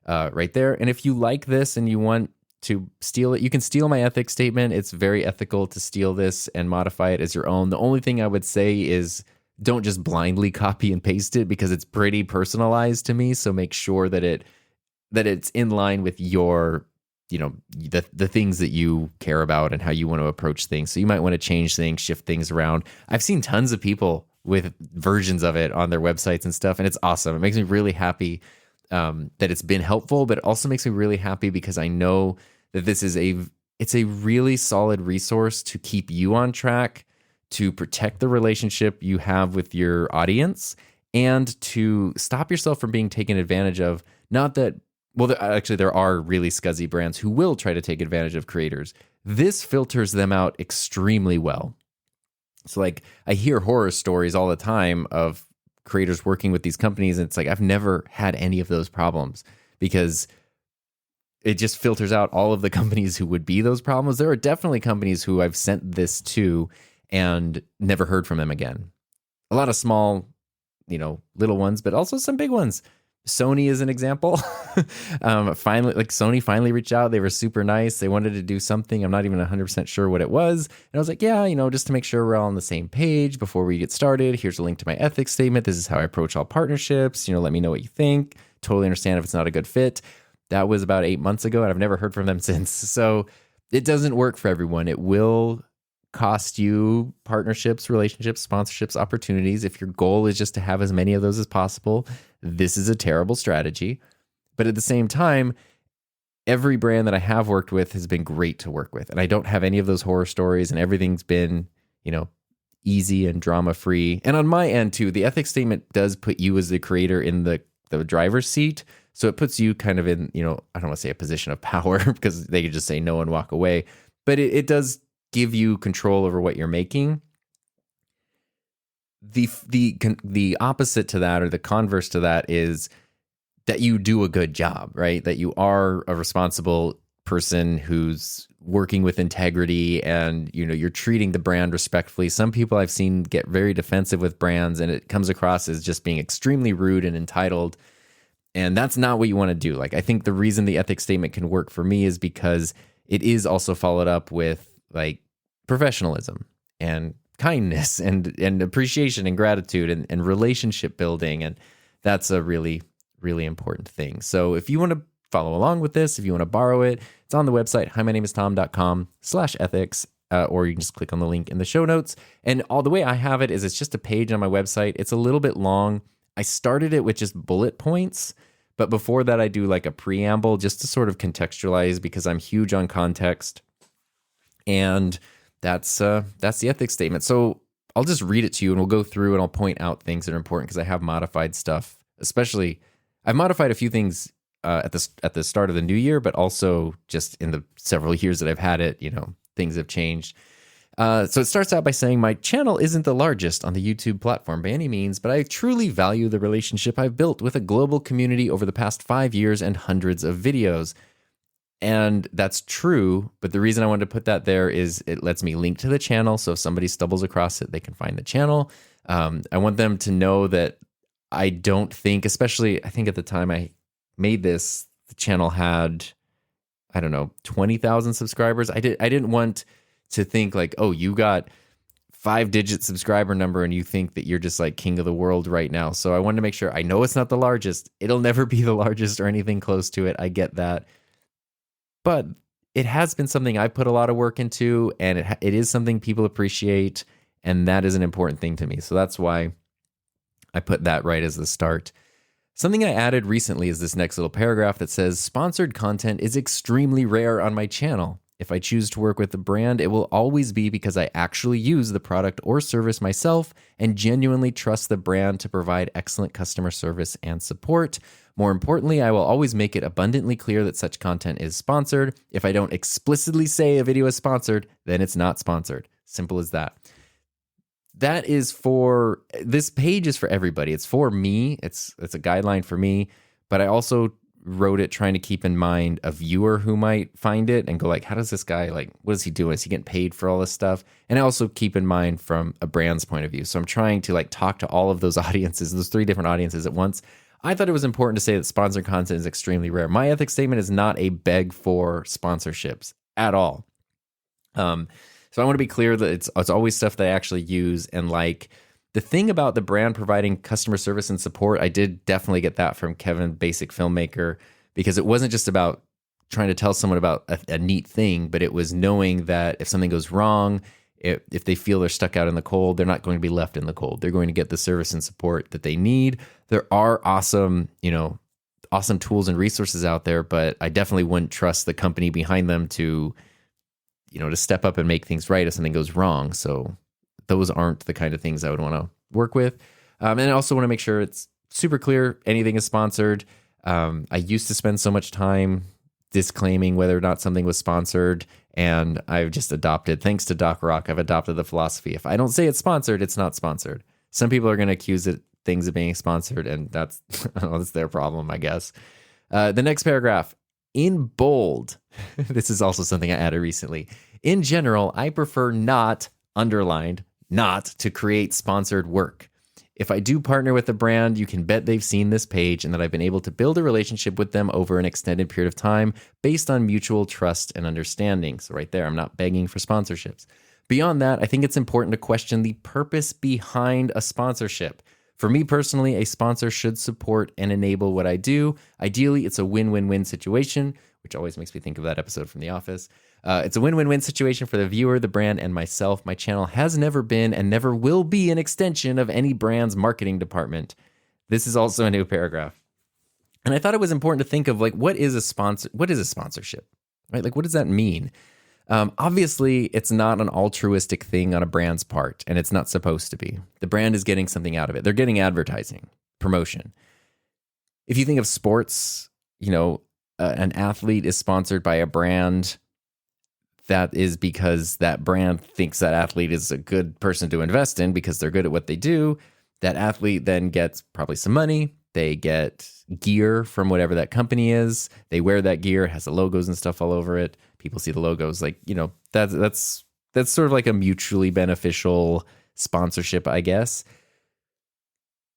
right there. And if you like this and you want to steal it. You can steal my ethics statement. It's very ethical to steal this and modify it as your own. The only thing I would say is don't just blindly copy and paste it, because it's pretty personalized to me. So make sure that it's in line with your, the things that you care about and how you want to approach things. So you might want to change things, shift things around. I've seen tons of people with versions of it on their websites and stuff, and it's awesome. It makes me really happy that it's been helpful, but it also makes me really happy because I know that it's a really solid resource to keep you on track, to protect the relationship you have with your audience, and to stop yourself from being taken advantage of. Not that, well, actually, there are really scuzzy brands who will try to take advantage of creators. This filters them out extremely well. So, like, I hear horror stories all the time of creators working with these companies, and it's like, I've never had any of those problems because it just filters out all of the companies who would be those problems. There are definitely companies who I've sent this to and never heard from them again. A lot of small, little ones, but also some big ones. Sony is an example. Sony finally reached out. They were super nice. They wanted to do something. I'm not even 100% sure what it was. And I was like, yeah, just to make sure we're all on the same page before we get started, here's a link to my ethics statement. This is how I approach all partnerships. Let me know what you think. Totally understand if it's not a good fit. That was about 8 months ago, and I've never heard from them since. So it doesn't work for everyone. It will cost you partnerships, relationships, sponsorships, opportunities. If your goal is just to have as many of those as possible, this is a terrible strategy. But at the same time, every brand that I have worked with has been great to work with. And I don't have any of those horror stories, and everything's been, easy and drama-free. And on my end too, the ethics statement does put you as the creator in the driver's seat. So it puts you kind of in, I don't want to say a position of power because they could just say no and walk away. But it does give you control over what you're making. The opposite to that, or the converse to that, is that you do a good job, right? That you are a responsible person who's working with integrity, and you're treating the brand respectfully. Some people I've seen get very defensive with brands, and it comes across as just being extremely rude and entitled. And that's not what you want to do. Like, I think the reason the ethics statement can work for me is because it is also followed up with like professionalism and kindness and appreciation and gratitude and relationship building. And that's a really, really important thing. So if you want to follow along with this, if you want to borrow it, it's on the website, himynameistom.com/ethics, or you can just click on the link in the show notes. And all the way I have it is it's just a page on my website. It's a little bit long. I started it with just bullet points, but before that I do like a preamble just to sort of contextualize, because I'm huge on context. And that's the ethics statement. So I'll just read it to you, and we'll go through and I'll point out things that are important, because I have modified stuff. Especially, I've modified a few things at the start of the new year, but also just in the several years that I've had it, things have changed. So it starts out by saying, my channel isn't the largest on the YouTube platform by any means, but I truly value the relationship I've built with a global community over the past 5 years and hundreds of videos. And that's true, but the reason I wanted to put that there is it lets me link to the channel, so if somebody stumbles across it, they can find the channel. I want them to know that I don't think, especially, I think at the time I made this, the channel had, 20,000 subscribers. I didn't want to think like, oh, you got 5-digit subscriber number and you think that you're just like king of the world right now. So I wanted to make sure, I know it's not the largest. It'll never be the largest or anything close to it. I get that. But it has been something I put a lot of work into, and it is something people appreciate, and that is an important thing to me. So that's why I put that right as the start. Something I added recently is this next little paragraph that says, sponsored content is extremely rare on my channel. If I choose to work with the brand, it will always be because I actually use the product or service myself and genuinely trust the brand to provide excellent customer service and support. More importantly, I will always make it abundantly clear that such content is sponsored. If I don't explicitly say a video is sponsored, then it's not sponsored. Simple as that. This page is for everybody. It's for me. It's a guideline for me, but I also wrote it trying to keep in mind a viewer who might find it and go like, how does this guy, like, what is he doing? Is he getting paid for all this stuff? And I also keep in mind from a brand's point of view. So I'm trying to like talk to all of those audiences, those 3 different audiences at once. I thought it was important to say that sponsored content is extremely rare. My ethics statement is not a beg for sponsorships at all. So I want to be clear that it's always stuff that I actually use. And like the thing about the brand providing customer service and support, I did definitely get that from Kevin, Basic Filmmaker, because it wasn't just about trying to tell someone about a neat thing, but it was knowing that if something goes wrong, if they feel they're stuck out in the cold, they're not going to be left in the cold. They're going to get the service and support that they need. There are awesome tools and resources out there, but I definitely wouldn't trust the company behind them to step up and make things right if something goes wrong. So those aren't the kind of things I would want to work with. And I also want to make sure it's super clear anything is sponsored. I used to spend so much time disclaiming whether or not something was sponsored, and I've just adopted, thanks to Doc Rock, I've adopted the philosophy. If I don't say it's sponsored, it's not sponsored. Some people are going to accuse things of being sponsored, and that's their problem, I guess. The next paragraph, in bold, this is also something I added recently. In general, I prefer not, underlined, not to create sponsored work. If I do partner with a brand, you can bet they've seen this page and that I've been able to build a relationship with them over an extended period of time based on mutual trust and understanding. So right there, I'm not begging for sponsorships. Beyond that, I think it's important to question the purpose behind a sponsorship. For me personally, a sponsor should support and enable what I do. Ideally, it's a win-win-win situation, which always makes me think of that episode from The Office. It's a win-win-win situation for the viewer, the brand, and myself. My channel has never been and never will be an extension of any brand's marketing department. This is also a new paragraph. And I thought it was important to think of what is a sponsorship, right? Like, what does that mean? Obviously, it's not an altruistic thing on a brand's part, and it's not supposed to be. The brand is getting something out of it. They're getting advertising, promotion. If you think of sports, an athlete is sponsored by a brand. That is because that brand thinks that athlete is a good person to invest in because they're good at what they do. That athlete then gets probably some money. They get gear from whatever that company is. They wear that gear. It has the logos and stuff all over it. People see the logos. That's sort of like a mutually beneficial sponsorship, I guess.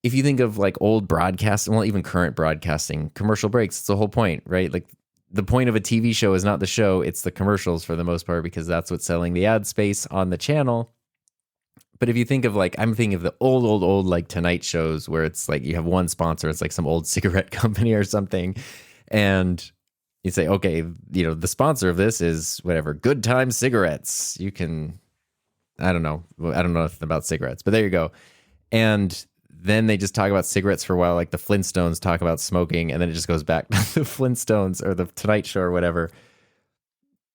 If you think of old broadcasting, well, even current broadcasting, commercial breaks, it's the whole point, right? Like the point of a TV show is not the show, it's the commercials for the most part, because that's what's selling the ad space on the channel. But if you think of I'm thinking of the old Tonight shows where it's you have one sponsor, it's some old cigarette company or something. And you say, okay, the sponsor of this is whatever, Good Time Cigarettes. You can, I don't know nothing about cigarettes, but there you go. And then they just talk about cigarettes for a while, like the Flintstones talk about smoking, and then it just goes back to the Flintstones or the Tonight Show or whatever.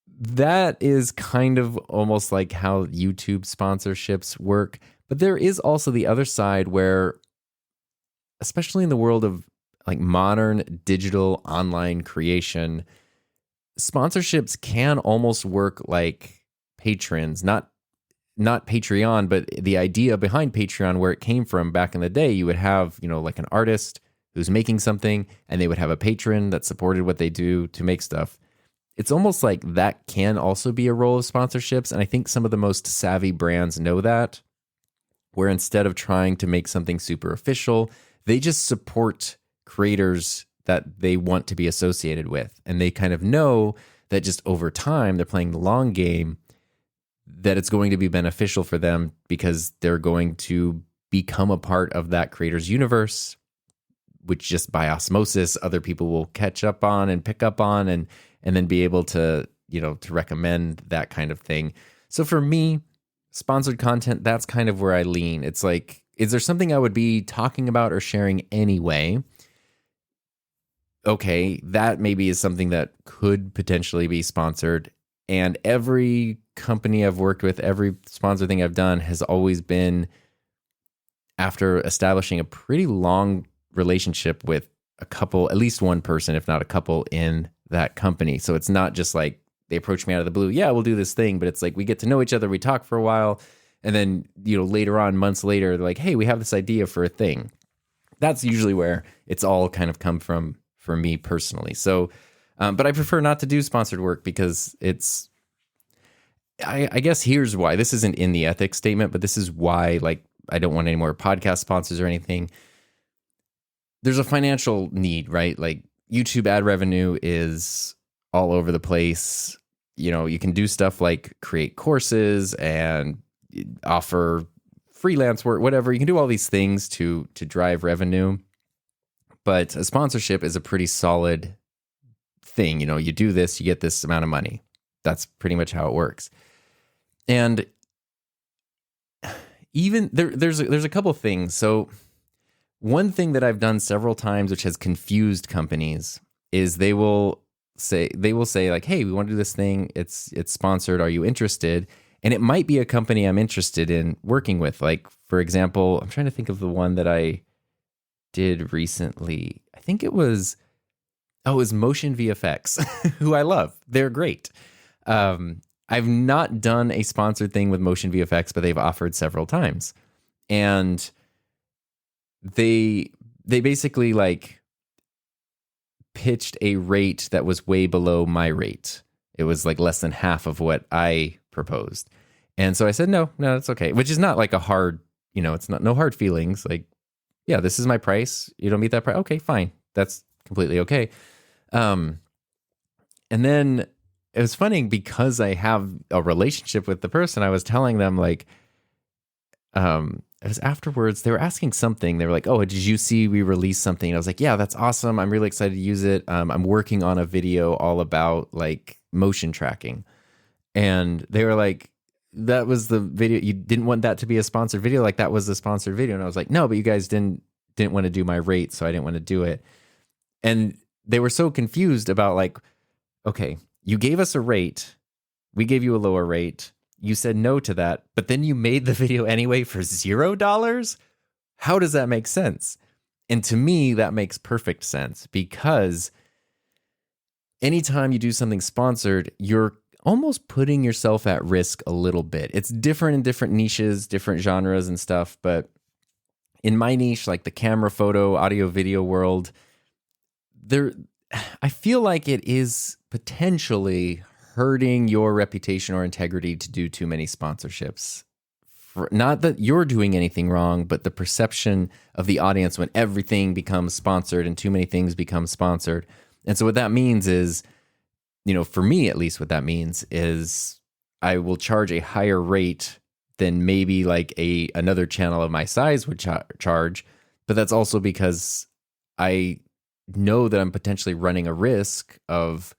That is kind of almost like how YouTube sponsorships work. But there is also the other side where, especially in the world of modern digital online creation, sponsorships can almost work like patrons, not Patreon, but the idea behind Patreon, where it came from back in the day. You would have, an artist who's making something, and they would have a patron that supported what they do to make stuff. It's almost like that can also be a role of sponsorships. And I think some of the most savvy brands know that, where instead of trying to make something super official, they just support creators that they want to be associated with. And they kind of know that just over time, they're playing the long game, that it's going to be beneficial for them because they're going to become a part of that creator's universe, which just by osmosis, other people will catch up on and pick up on and then be able to, to recommend that kind of thing. So for me, sponsored content, that's kind of where I lean. It's is there something I would be talking about or sharing anyway? Okay, that maybe is something that could potentially be sponsored. And every company I've worked with, every sponsor thing I've done has always been after establishing a pretty long relationship with a couple, at least one person, if not a couple in that company. So it's not just they approach me out of the blue. Yeah, we'll do this thing. But it's we get to know each other. We talk for a while. And then, later on, months later, they're hey, we have this idea for a thing. That's usually where it's all kind of come from for me personally. So, but I prefer not to do sponsored work because it's, I guess here's why. This isn't in the ethics statement, but this is why, I don't want any more podcast sponsors or anything. there's a financial need, right? Like YouTube ad revenue is all over the place. You can do stuff like create courses and offer freelance work, whatever. You can do all these things to drive revenue. But a sponsorship is a pretty solid thing. You do this, you get this amount of money. That's pretty much how it works. And even there's a couple things. So one thing that I've done several times, which has confused companies, is they will say like, "Hey, we want to do this thing. It's sponsored. Are you interested?" And it might be a company I'm interested in working with. Like, for example, I'm trying to think of the one that I did recently. I think it was Motion VFX, who I love. They're great. I've not done a sponsored thing with Motion VFX, but they've offered several times. And they basically like pitched a rate that was way below my rate. It was like less than half of what I proposed. And so I said, no, it's okay. Which is not like a hard, it's not no hard feelings. Like, yeah, this is my price. You don't meet that price. Okay, fine. That's completely okay. And then it was funny because I have a relationship with the person. I was telling them like, it was afterwards, they were asking something. They were like, "Oh, did you see we released something?" And I was like, "Yeah, that's awesome. I'm really excited to use it. I'm working on a video all about like motion tracking." And they were like, "That was the video. You didn't want that to be a sponsored video? Like that was the sponsored video?" And I was like, "No, but you guys didn't want to do my rate, so I didn't want to do it." And they were so confused about like, okay, you gave us a rate. We gave you a lower rate. You said no to that, but then you made the video anyway for $0? How does that make sense? And to me, that makes perfect sense because anytime you do something sponsored, you're almost putting yourself at risk a little bit. It's different in different niches, different genres and stuff, but in my niche, like the camera, photo, audio, video world, I feel like it is potentially hurting your reputation or integrity to do too many sponsorships. Not that you're doing anything wrong, but the perception of the audience when everything becomes sponsored and too many things become sponsored. And so what that means is, for me at least, what that means is I will charge a higher rate than maybe like another channel of my size would charge. But that's also because I know that I'm potentially running a risk of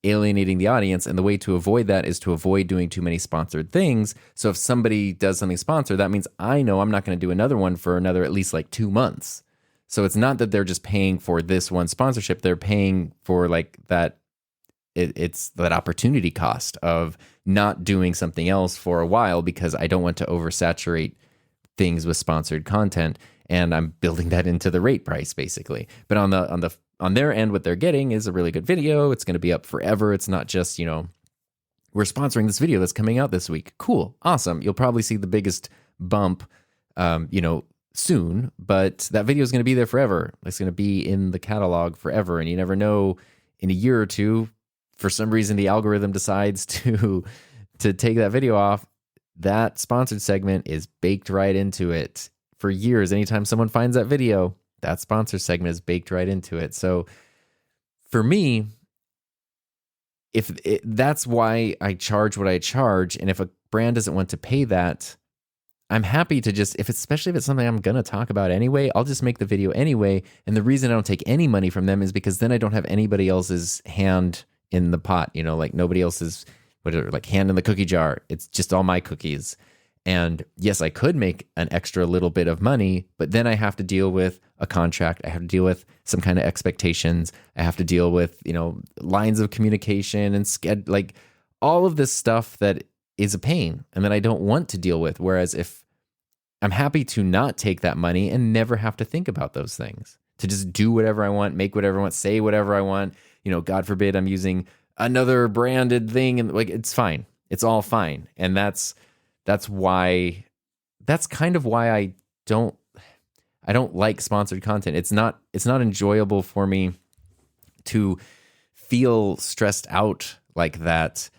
alienating the audience, and the way to avoid that is to avoid doing too many sponsored things. So if somebody does something sponsored, that means I know I'm not going to do another one for another at least like 2 months. So it's not that they're just paying for this one sponsorship, they're paying for like that. It's that opportunity cost of not doing something else for a while because I don't want to oversaturate things with sponsored content, and I'm building that into the rate price basically. But on their end, what they're getting is a really good video. It's going to be up forever. It's not just, we're sponsoring this video that's coming out this week. Cool. Awesome. You'll probably see the biggest bump, soon, but that video is going to be there forever. It's going to be in the catalog forever. And you never know, in a year or two, for some reason, the algorithm decides to take that video off. That sponsored segment is baked right into it for years. Anytime someone finds that video, that sponsor segment is baked right into it. So for me, that's why I charge what I charge. And if a brand doesn't want to pay that, I'm happy to just, especially if it's something I'm going to talk about anyway, I'll just make the video anyway. And the reason I don't take any money from them is because then I don't have anybody else's hand in the pot, like nobody else's, like hand in the cookie jar. It's just all my cookies. And yes, I could make an extra little bit of money, but then I have to deal with a contract. I have to deal with some kind of expectations. I have to deal with, lines of communication and like all of this stuff that is a pain and that I don't want to deal with. Whereas if I'm happy to not take that money and never have to think about those things, to just do whatever I want, make whatever I want, say whatever I want, God forbid I'm using another branded thing and like, it's fine. It's all fine. And that's kind of why I don't like sponsored content. It's not enjoyable for me to feel stressed out like that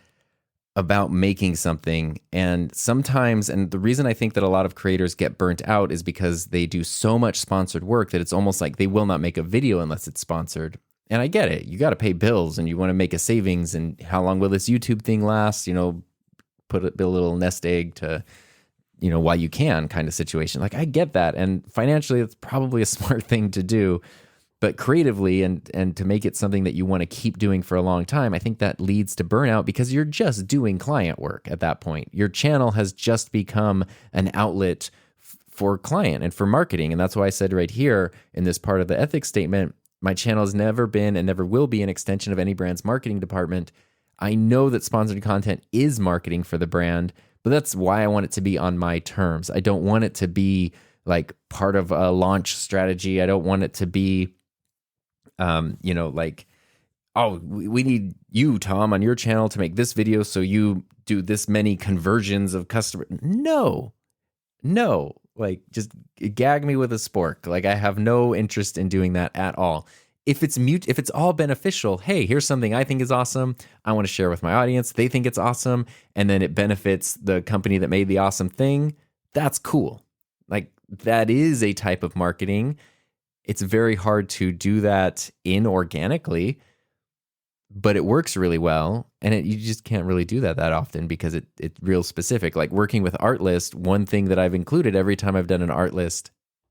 about making something. And sometimes, and the reason I think that a lot of creators get burnt out is because they do so much sponsored work that it's almost like they will not make a video unless it's sponsored. And I get it. You got to pay bills and you want to make a savings. And how long will this YouTube thing last? Build a little nest egg to, while you can kind of situation. Like, I get that. And financially, it's probably a smart thing to do. But creatively and to make it something that you want to keep doing for a long time, I think that leads to burnout because you're just doing client work at that point. Your channel has just become an outlet for client and for marketing. And that's why I said right here in this part of the ethics statement, my channel has never been and never will be an extension of any brand's marketing department. I know that sponsored content is marketing for the brand, but that's why I want it to be on my terms. I don't want it to be like part of a launch strategy. I don't want it to be we need you, Tom, on your channel to make this video so you do this many conversions of customer. No, like just gag me with a spork. Like I have no interest in doing that at all. If it's all beneficial, hey, here's something I think is awesome. I want to share with my audience. They think it's awesome. And then it benefits the company that made the awesome thing. That's cool. Like that is a type of marketing. It's very hard to do that inorganically, but it works really well. And you just can't really do that often because it's real specific. Like working with Artlist, one thing that I've included every time I've done an Artlist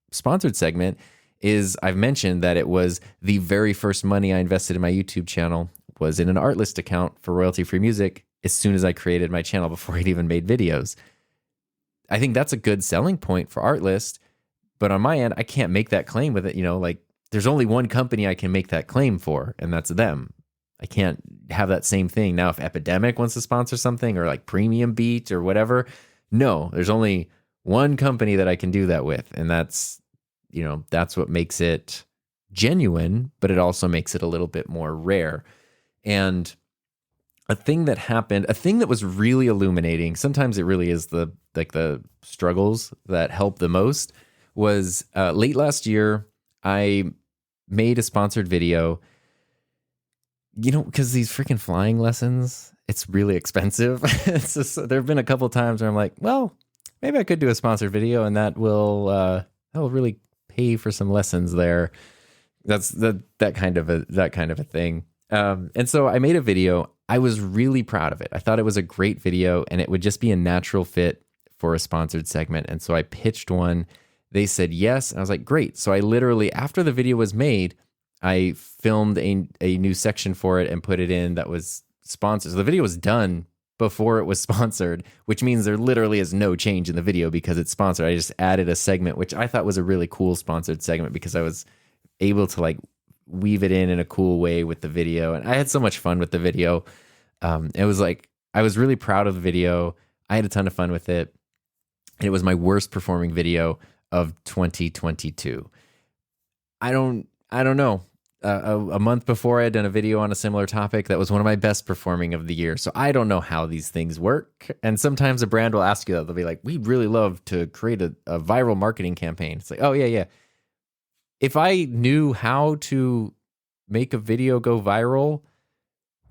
sponsored segment is I've mentioned that it was the very first money I invested in my YouTube channel was in an Artlist account for royalty-free music as soon as I created my channel before I'd even made videos. I think that's a good selling point for Artlist. But on my end, I can't make that claim with it. Like there's only one company I can make that claim for, and that's them. I can't have that same thing. Now, if Epidemic wants to sponsor something or like Premium Beat or whatever, no, there's only one company that I can do that with. And that's what makes it genuine, but it also makes it a little bit more rare. And a thing that was really illuminating, sometimes it really is the struggles that help the most, was late last year, I made a sponsored video, because these freaking flying lessons, it's really expensive. There have been a couple times where I'm like, well, maybe I could do a sponsored video and that will really pay for some lessons there. That's that kind of a thing. And so I made a video. I was really proud of it. I thought it was a great video and it would just be a natural fit for a sponsored segment. And so I pitched one. They said yes. And I was like, great. So I literally, after the video was made, I filmed a new section for it and put it in that was sponsored. So the video was done before it was sponsored, which means there literally is no change in the video because it's sponsored. I just added a segment, which I thought was a really cool sponsored segment because I was able to like weave it in a cool way with the video. And I had so much fun with the video. It was like, I was really proud of the video. I had a ton of fun with it. And it was my worst performing video of 2022. I don't know. A month before I had done a video on a similar topic that was one of my best performing of the year. So I don't know how these things work. And sometimes a brand will ask you that. They'll be like, we'd really love to create a viral marketing campaign. It's like, oh yeah. If I knew how to make a video go viral,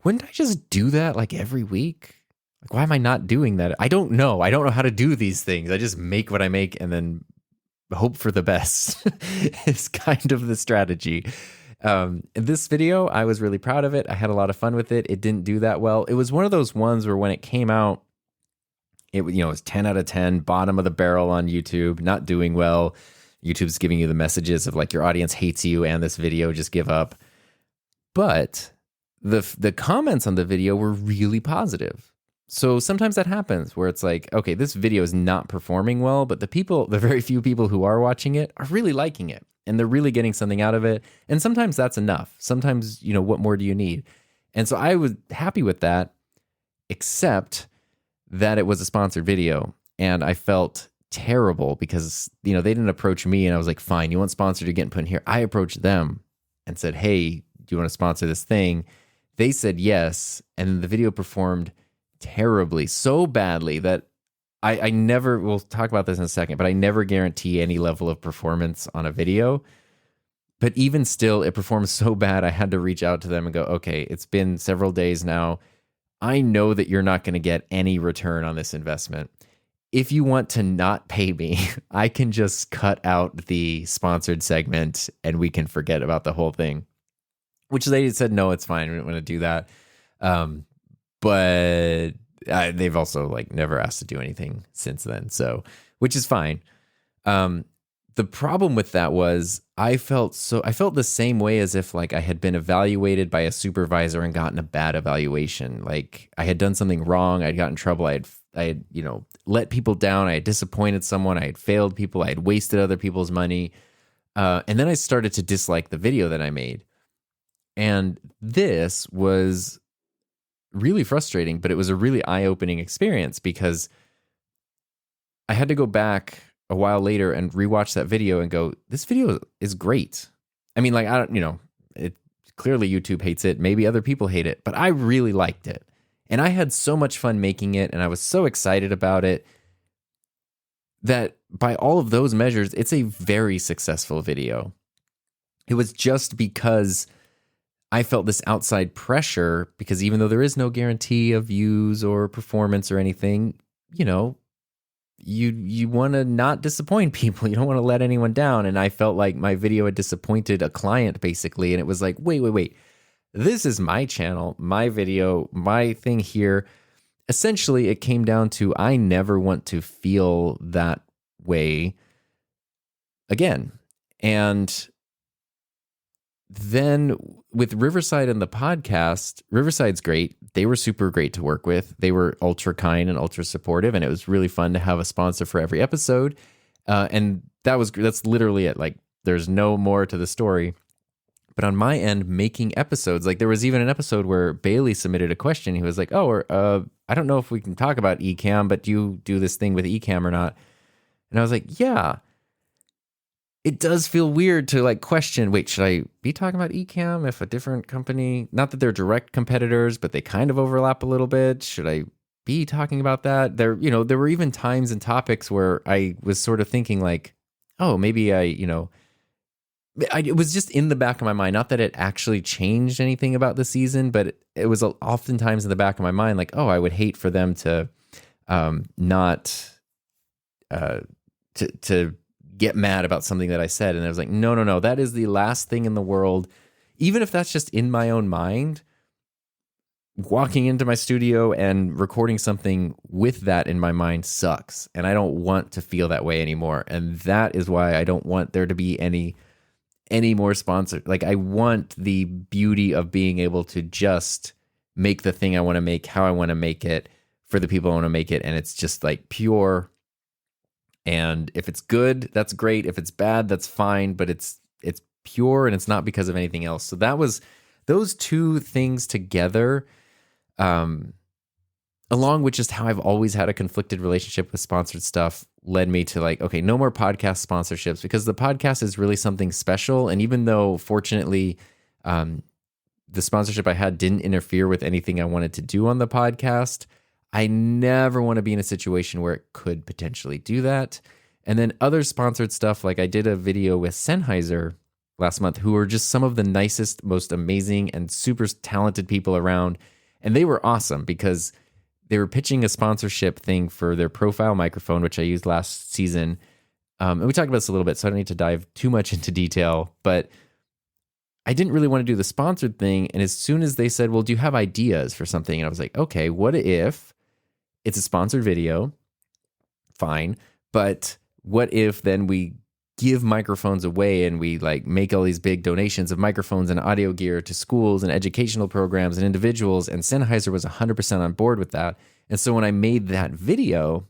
wouldn't I just do that like every week? Like, why am I not doing that? I don't know. I don't know how to do these things. I just make what I make and then hope for the best is kind of the strategy. In this video, I was really proud of it. I had a lot of fun with it. It didn't do that well. It was one of those ones where when it came out, it was 10 out of 10, bottom of the barrel on YouTube, not doing well. YouTube's giving you the messages of like your audience hates you and this video, just give up. But the comments on the video were really positive. So sometimes that happens where it's like, okay, this video is not performing well, but the very few people who are watching it are really liking it and they're really getting something out of it. And sometimes that's enough. Sometimes, what more do you need? And so I was happy with that, except that it was a sponsored video and I felt terrible because, they didn't approach me and I was like, fine, you want sponsored, you're getting put in here. I approached them and said, hey, do you want to sponsor this thing? They said yes. And the video performed terribly, so badly that I never, we'll talk about this in a second, but I never guarantee any level of performance on a video. But even still, it performed so bad, I had to reach out to them and go, okay, it's been several days now. I know that you're not going to get any return on this investment. If you want to not pay me, I can just cut out the sponsored segment and we can forget about the whole thing. Which they said, no, it's fine. We don't want to do that. But they've also like never asked to do anything since then. So, which is fine. The problem with that was I felt the same way as if like I had been evaluated by a supervisor and gotten a bad evaluation. Like I had done something wrong. I'd gotten in trouble. I had, let people down. I had disappointed someone. I had failed people. I had wasted other people's money. And then I started to dislike the video that I made. And this was really frustrating, but it was a really eye-opening experience because I had to go back a while later and rewatch that video and go, this video is great. I mean, like, it clearly YouTube hates it. Maybe other people hate it, but I really liked it. And I had so much fun making it, and I was so excited about it that by all of those measures, it's a very successful video. It was just because I felt this outside pressure, because even though there is no guarantee of views or performance or anything, you want to not disappoint people. You don't want to let anyone down. And I felt like my video had disappointed a client, basically. And it was like, wait. This is my channel, my video, my thing here. Essentially, it came down to I never want to feel that way again. And then with Riverside and the podcast, Riverside's great. They were super great to work with. They were ultra kind and ultra supportive, and it was really fun to have a sponsor for every episode. And that's literally it. Like, there's no more to the story. But on my end, making episodes, like there was even an episode where Bailey submitted a question. He was like, I don't know if we can talk about Ecamm, but do you do this thing with Ecamm or not? And I was like, yeah. It does feel weird to like question, wait, should I be talking about Ecamm if a different company, not that they're direct competitors, but they kind of overlap a little bit. Should I be talking about that? There were even times and topics where I was sort of thinking like, oh, maybe it was just in the back of my mind. Not that it actually changed anything about the season, but it was oftentimes in the back of my mind, like, oh, I would hate for them to to get mad about something that I said. And I was like, no, that is the last thing in the world. Even if that's just in my own mind, walking into my studio and recording something with that in my mind sucks. And I don't want to feel that way anymore. And that is why I don't want there to be any more sponsors. Like, I want the beauty of being able to just make the thing I want to make, how I want to make it, for the people I want to make it. And it's just like pure. And if it's good, that's great. If it's bad, that's fine. But it's pure, and it's not because of anything else. So that was those two things together, along with just how I've always had a conflicted relationship with sponsored stuff, led me to like, okay, no more podcast sponsorships, because the podcast is really something special. And even though, fortunately, the sponsorship I had didn't interfere with anything I wanted to do on the podcast, I never want to be in a situation where it could potentially do that. And then other sponsored stuff, like I did a video with Sennheiser last month, who are just some of the nicest, most amazing, and super talented people around. And they were awesome because they were pitching a sponsorship thing for their profile microphone, which I used last season. And we talked about this a little bit, so I don't need to dive too much into detail, but I didn't really want to do the sponsored thing. And as soon as they said, well, do you have ideas for something? And I was like, okay, what if it's a sponsored video? Fine. But what if then we give microphones away and we like make all these big donations of microphones and audio gear to schools and educational programs and individuals? And Sennheiser was 100% on board with that. And so when I made that video,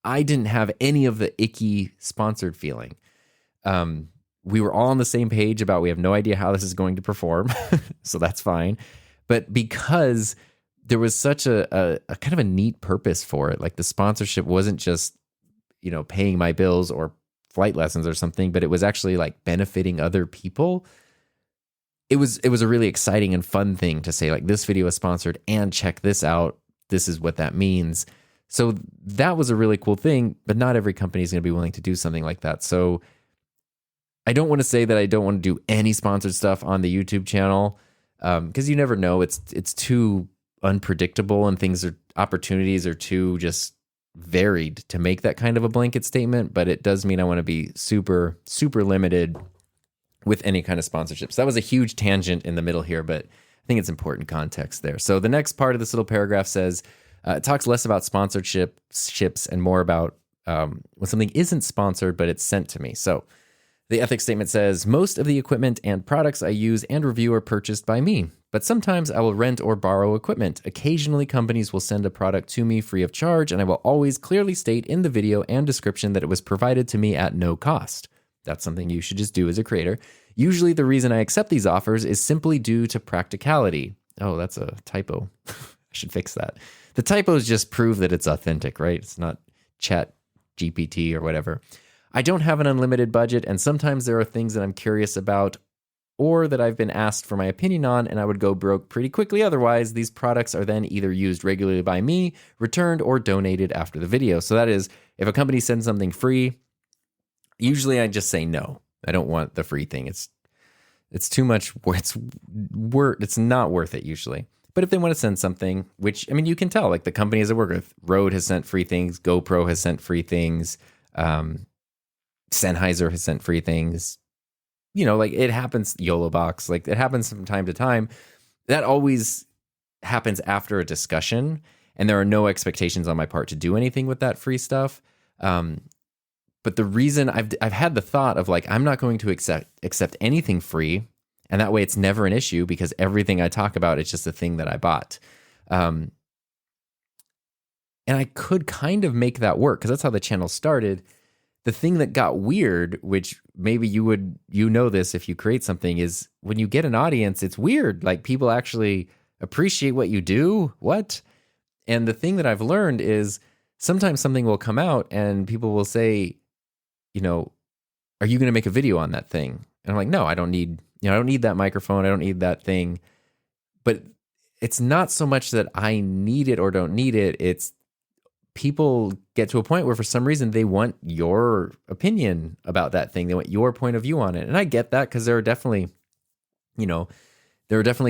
I didn't have any of the icky sponsored feeling. We were all on the same page about, we have no idea how this is going to perform. So that's fine. But because there was such a kind of a neat purpose for it, like the sponsorship wasn't just, paying my bills or flight lessons or something, but it was actually like benefiting other people. It was a really exciting and fun thing to say, like, this video is sponsored and check this out. This is what that means. So that was a really cool thing, but not every company is going to be willing to do something like that. So I don't want to say that I don't want to do any sponsored stuff on the YouTube channel, because you never know. It's too unpredictable and opportunities are too just varied to make that kind of a blanket statement, but it does mean I want to be super, super limited with any kind of sponsorship. So that was a huge tangent in the middle here, but I think it's important context there. So the next part of this little paragraph says, it talks less about sponsorships and more about when something isn't sponsored, but it's sent to me. So the ethics statement says, most of the equipment and products I use and review are purchased by me, but sometimes I will rent or borrow equipment. Occasionally, companies will send a product to me free of charge, and I will always clearly state in the video and description that it was provided to me at no cost. That's something you should just do as a creator. Usually the reason I accept these offers is simply due to practicality. Oh, that's a typo. I should fix that. The typos just prove that it's authentic, right? It's not Chat GPT or whatever. I don't have an unlimited budget, and sometimes there are things that I'm curious about or that I've been asked for my opinion on, and I would go broke pretty quickly otherwise. These products are then either used regularly by me, returned, or donated after the video. So that is, if a company sends something free, usually I just say no. I don't want the free thing. It's too much. It's not worth it usually. But if they want to send something, which, I mean, you can tell, like the companies I work with, Rode has sent free things, GoPro has sent free things, Sennheiser has sent free things. You know, like it happens, YOLO Box, like it happens from time to time. That always happens after a discussion, and there are no expectations on my part to do anything with that free stuff. But the reason I've had the thought of like, I'm not going to accept anything free, and that way it's never an issue because everything I talk about is just a thing that I bought. And I could kind of make that work because that's how the channel started. The thing that got weird, which maybe you know this if you create something, is when you get an audience, it's weird. Like people actually appreciate what you do. What? And the thing that I've learned is sometimes something will come out and people will say, you know, are you going to make a video on that thing? And I'm like, no, I don't need that microphone. I don't need that thing. But it's not so much that I need it or don't need it. It's people get to a point where for some reason they want your opinion about that thing. They want your point of view on it. And I get that because there are definitely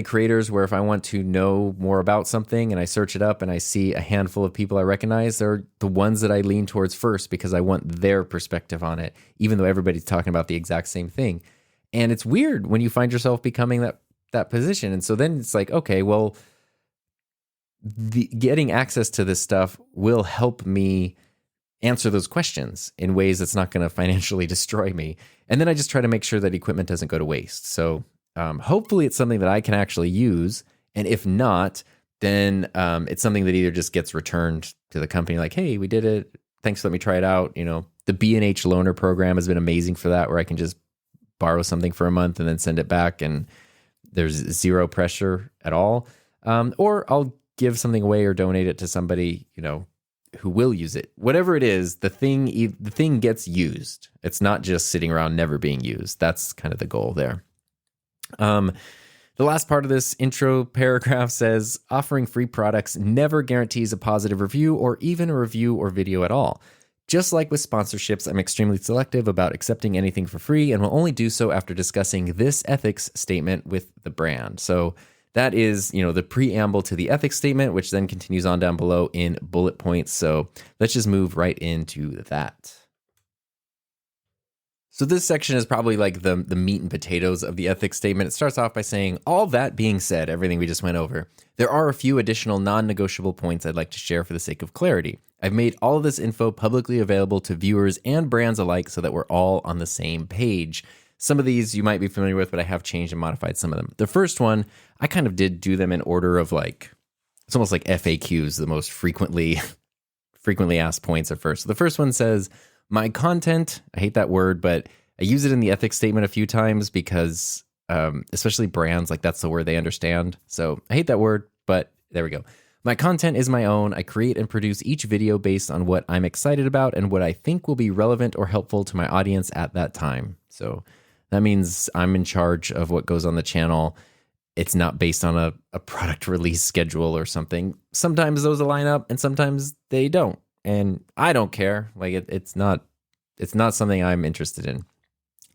creators where if I want to know more about something and I search it up and I see a handful of people I recognize, they're the ones that I lean towards first because I want their perspective on it, even though everybody's talking about the exact same thing. And it's weird when you find yourself becoming that position. And so then it's like, okay, well, getting access to this stuff will help me answer those questions in ways that's not going to financially destroy me. And then I just try to make sure that equipment doesn't go to waste. So hopefully it's something that I can actually use. And if not, then it's something that either just gets returned to the company like, hey, we did it. Thanks for letting me try it out. You know, the B&H loaner program has been amazing for that, where I can just borrow something for a month and then send it back and there's zero pressure at all. Or I'll give something away or donate it to somebody, you know, who will use it. Whatever it is, the thing gets used. It's not just sitting around never being used. That's kind of the goal there. The last part of this intro paragraph says, offering free products never guarantees a positive review or even a review or video at all. Just like with sponsorships, I'm extremely selective about accepting anything for free and will only do so after discussing this ethics statement with the brand. So that is, you know, the preamble to the ethics statement, which then continues on down below in bullet points. So let's just move right into that. So this section is probably like the meat and potatoes of the ethics statement. It starts off by saying, all that being said, everything we just went over, there are a few additional non-negotiable points I'd like to share for the sake of clarity. I've made all of this info publicly available to viewers and brands alike so that we're all on the same page. Some of these you might be familiar with, but I have changed and modified some of them. The first one, I kind of did do them in order of like, it's almost like FAQs, the most frequently asked points at first. So the first one says, my content, I hate that word, but I use it in the ethics statement a few times because especially brands, like that's the word they understand. So I hate that word, but there we go. My content is my own. I create and produce each video based on what I'm excited about and what I think will be relevant or helpful to my audience at that time. So that means I'm in charge of what goes on the channel. It's not based on a product release schedule or something. Sometimes those align up and sometimes they don't. And I don't care. Like it's not something I'm interested in.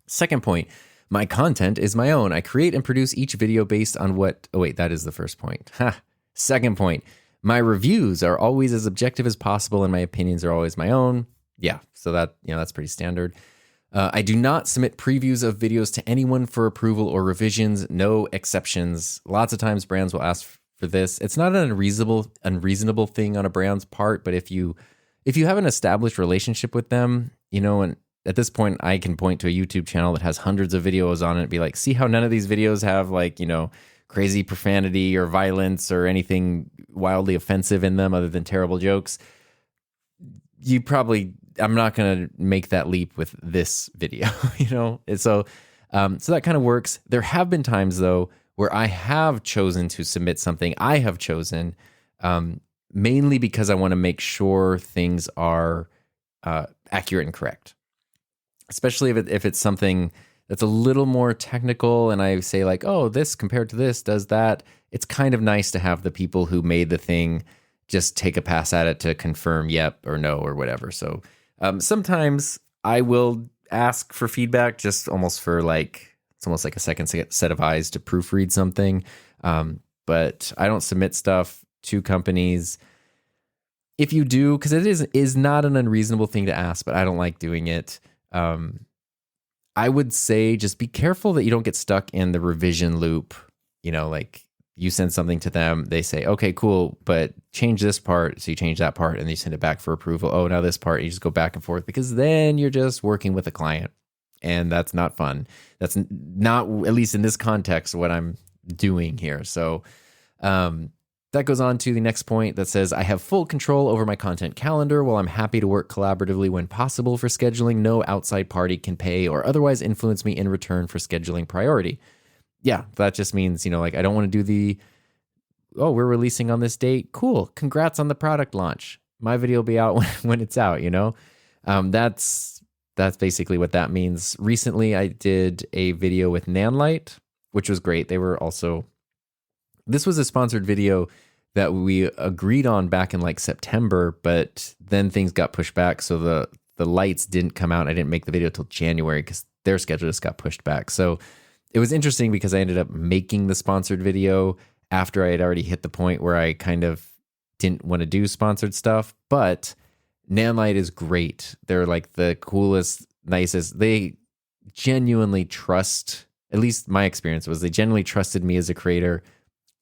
Second point, my content is my own. I create and produce each video based on what, oh wait, that is the first point. Second point, my reviews are always as objective as possible and my opinions are always my own. Yeah, so that's pretty standard. I do not submit previews of videos to anyone for approval or revisions, no exceptions. Lots of times brands will ask for this. It's not an unreasonable thing on a brand's part, but if you have an established relationship with them, and at this point I can point to a YouTube channel that has hundreds of videos on it and be like, see how none of these videos have crazy profanity or violence or anything wildly offensive in them other than terrible jokes. I'm not going to make that leap with this video, And so that kind of works. There have been times though, where I have chosen to submit something I have chosen, mainly because I want to make sure things are accurate and correct. Especially if it's something that's a little more technical and I say like, oh, this compared to this does that. It's kind of nice to have the people who made the thing just take a pass at it to confirm yep or no or whatever. So sometimes I will ask for feedback just almost for it's almost like a second set of eyes to proofread something. But I don't submit stuff to companies. If you do, because it is not an unreasonable thing to ask, but I don't like doing it. I would say just be careful that you don't get stuck in the revision loop. You send something to them, they say, okay, cool, but change this part. So you change that part and you send it back for approval. Oh, now this part, you just go back and forth because then you're just working with a client and that's not fun. That's not, at least in this context, what I'm doing here. So that goes on to the next point that says, I have full control over my content calendar. While I'm happy to work collaboratively when possible for scheduling, no outside party can pay or otherwise influence me in return for scheduling priority. Yeah, that just means, I don't want to do we're releasing on this date. Cool. Congrats on the product launch. My video will be out when it's out, That's basically what that means. Recently, I did a video with Nanlite, which was great. This was a sponsored video that we agreed on back in September, but then things got pushed back. So the lights didn't come out. I didn't make the video till January because their schedule just got pushed back. So it was interesting because I ended up making the sponsored video after I had already hit the point where I kind of didn't want to do sponsored stuff. But Nanlite is great. They're the coolest, nicest. They genuinely trust, at least my experience was they genuinely trusted me as a creator,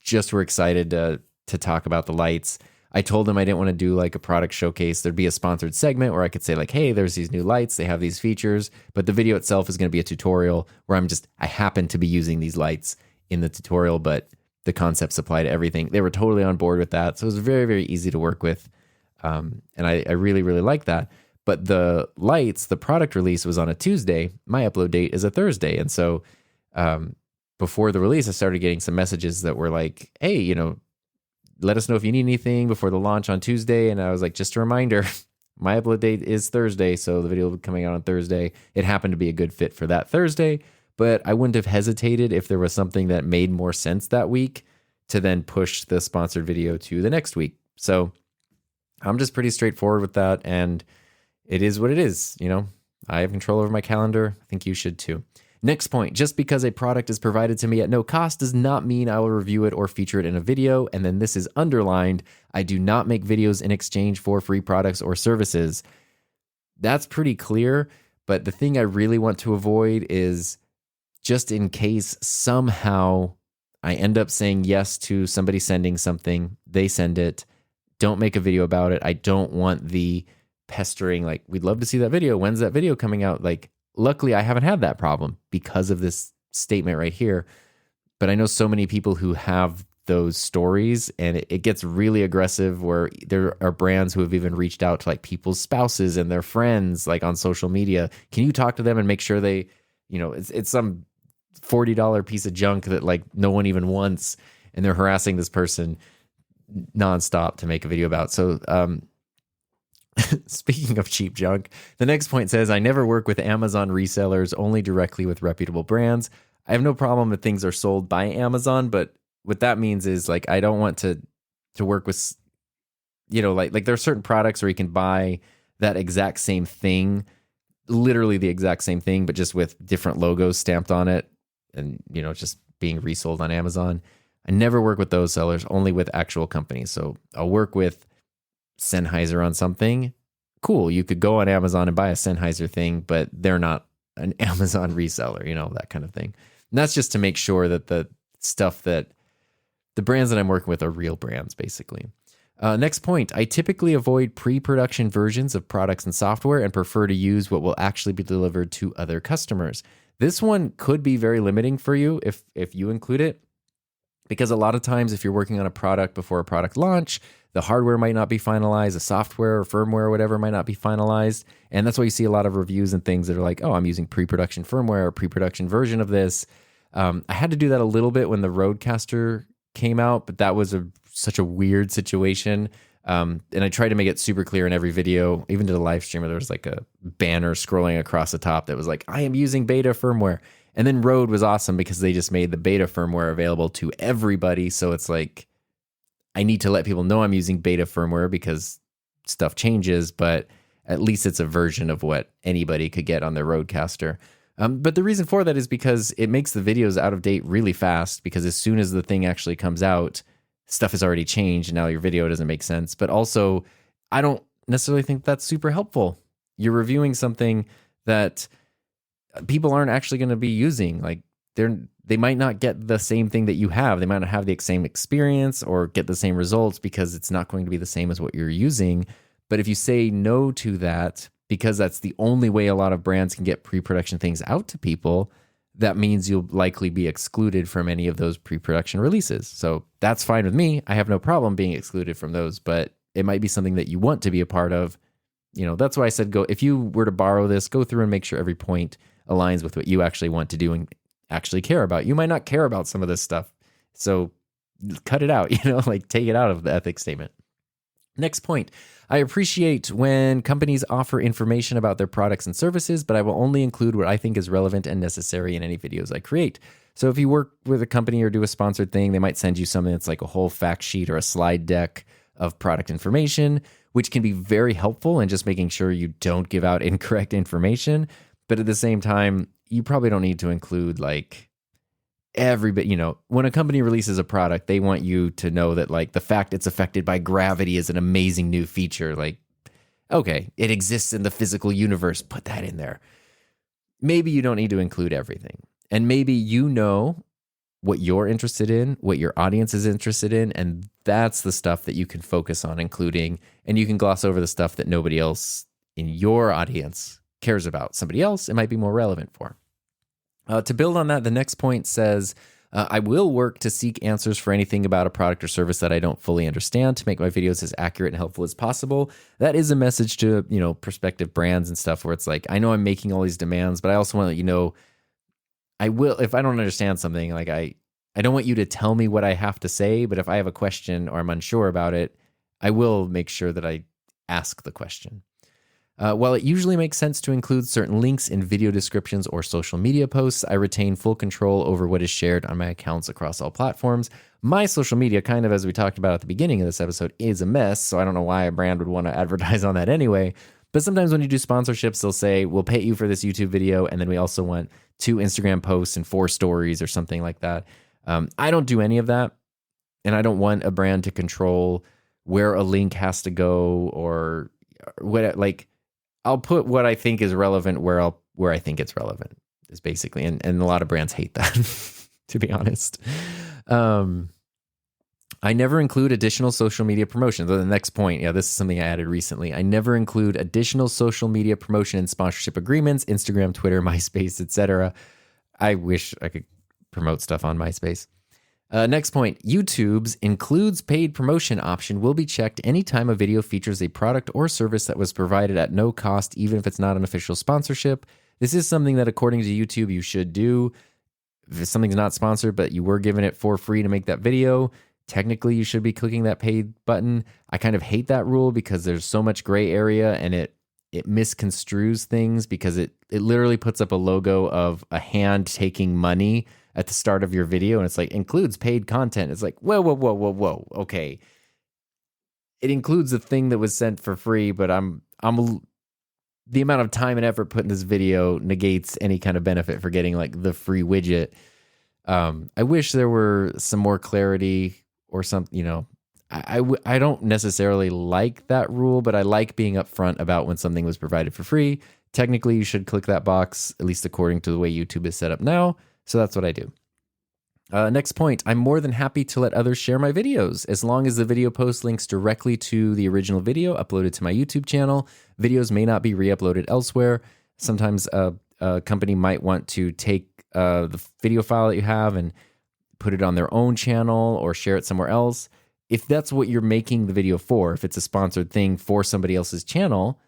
just were excited to talk about the lights. I told them I didn't want to do a product showcase. There'd be a sponsored segment where I could say hey, there's these new lights. They have these features, but the video itself is going to be a tutorial where I happen to be using these lights in the tutorial, but the concepts apply to everything. They were totally on board with that. So it was very, very easy to work with. And I really, really like that. But the lights, the product release was on a Tuesday. My upload date is a Thursday. And so before the release, I started getting some messages that were like, hey, let us know if you need anything before the launch on Tuesday. And I was like, just a reminder, my upload date is Thursday. So the video will be coming out on Thursday. It happened to be a good fit for that Thursday, but I wouldn't have hesitated if there was something that made more sense that week to then push the sponsored video to the next week. So I'm just pretty straightforward with that. And it is what it is. I have control over my calendar. I think you should too. Next point, just because a product is provided to me at no cost does not mean I will review it or feature it in a video. And then this is underlined. I do not make videos in exchange for free products or services. That's pretty clear. But the thing I really want to avoid is just in case somehow I end up saying yes to somebody sending something, they send it, don't make a video about it. I don't want the pestering, we'd love to see that video. When's that video coming out? Luckily, I haven't had that problem because of this statement right here. But I know so many people who have those stories, and it gets really aggressive where there are brands who have even reached out to people's spouses and their friends on social media. Can you talk to them and make sure they, it's some $40 piece of junk that no one even wants, and they're harassing this person nonstop to make a video about. So, speaking of cheap junk, the next point says, I never work with Amazon resellers, only directly with reputable brands. I have no problem if things are sold by Amazon, but what that means is I don't want to work with, there are certain products where you can buy that exact same thing, literally the exact same thing, but just with different logos stamped on it and, just being resold on Amazon. I never work with those sellers, only with actual companies. So I'll work with Sennheiser on something. Cool. You could go on Amazon and buy a Sennheiser thing, but they're not an Amazon reseller, that kind of thing. And that's just to make sure that the brands that I'm working with are real brands, basically. Next point, I typically avoid pre-production versions of products and software and prefer to use what will actually be delivered to other customers. This one could be very limiting for you if you include it, because a lot of times if you're working on a product before a product launch, the hardware might not be finalized, the software or firmware or whatever might not be finalized. And that's why you see a lot of reviews and things that are like, oh, I'm using pre-production firmware or pre-production version of this. I had to do that a little bit when the Rodecaster came out, but that was such a weird situation. And I tried to make it super clear in every video, even to the live streamer. There was like a banner scrolling across the top that was like, I am using beta firmware. And then Rode was awesome because they just made the beta firmware available to everybody. So it's like, I need to let people know I'm using beta firmware because stuff changes, but at least it's a version of what anybody could get on their Rodecaster. But the reason for that is because it makes the videos out of date really fast, because as soon as the thing actually comes out, stuff has already changed and now your video doesn't make sense. But also, I don't necessarily think that's super helpful. You're reviewing something that people aren't actually going to be using. Like they might not get the same thing that you have. They might not have the same experience or get the same results because it's not going to be the same as what you're using. But if you say no to that, because that's the only way a lot of brands can get pre-production things out to people, that means you'll likely be excluded from any of those pre-production releases. So that's fine with me. I have no problem being excluded from those, but it might be something that you want to be a part of. That's why I said if you were to borrow this, go through and make sure every point aligns with what you actually want to do and actually care about. You might not care about some of this stuff, so cut it out, like take it out of the ethics statement. Next point, I appreciate when companies offer information about their products and services, but I will only include what I think is relevant and necessary in any videos I create. So if you work with a company or do a sponsored thing, they might send you something that's like a whole fact sheet or a slide deck of product information, which can be very helpful in just making sure you don't give out incorrect information. But at the same time, you probably don't need to include like every bit. When a company releases a product, they want you to know that like the fact it's affected by gravity is an amazing new feature. Like, okay, it exists in the physical universe, put that in there. Maybe you don't need to include everything. And maybe what you're interested in, what your audience is interested in, and that's the stuff that you can focus on including, and you can gloss over the stuff that nobody else in your audience cares about. Somebody else it might be more relevant for. To build on that, the next point says, I will work to seek answers for anything about a product or service that I don't fully understand to make my videos as accurate and helpful as possible. That is a message to, prospective brands and stuff where it's like, I know I'm making all these demands, but I also want to let you know, I will, if I don't understand something, like I don't want you to tell me what I have to say, but if I have a question or I'm unsure about it, I will make sure that I ask the question. While it usually makes sense to include certain links in video descriptions or social media posts, I retain full control over what is shared on my accounts across all platforms. My social media, kind of as we talked about at the beginning of this episode, is a mess, so I don't know why a brand would want to advertise on that anyway. But sometimes when you do sponsorships, they'll say, we'll pay you for this YouTube video, and then we also want 2 Instagram posts and 4 stories or something like that. I don't do any of that, and I don't want a brand to control where a link has to go or what, like, I'll put what I think is relevant where I think it's relevant, is basically, and a lot of brands hate that, to be honest. I never include additional social media promotion. The next point, this is something I added recently. I never include additional social media promotion and sponsorship agreements, Instagram, Twitter, MySpace, etc. I wish I could promote stuff on MySpace. Next point, YouTube's includes paid promotion option will be checked anytime a video features a product or service that was provided at no cost, even if it's not an official sponsorship. This is something that, according to YouTube, you should do. If something's not sponsored, but you were given it for free to make that video, technically you should be clicking that paid button. I kind of hate that rule because there's so much gray area and it misconstrues things, because it literally puts up a logo of a hand taking money at the start of your video, and it's like, includes paid content. It's like, whoa. Okay. It includes a thing that was sent for free, but the amount of time and effort put in this video negates any kind of benefit for getting like the free widget. I wish there were some more clarity or something, I don't necessarily like that rule, but I like being upfront about when something was provided for free. Technically, you should click that box, at least according to the way YouTube is set up now. So that's what I do. Next point, I'm more than happy to let others share my videos as long as the video post links directly to the original video uploaded to my YouTube channel. Videos may not be re-uploaded elsewhere. Sometimes a company might want to take the video file that you have and put it on their own channel or share it somewhere else. If that's what you're making the video for, if it's a sponsored thing for somebody else's channel,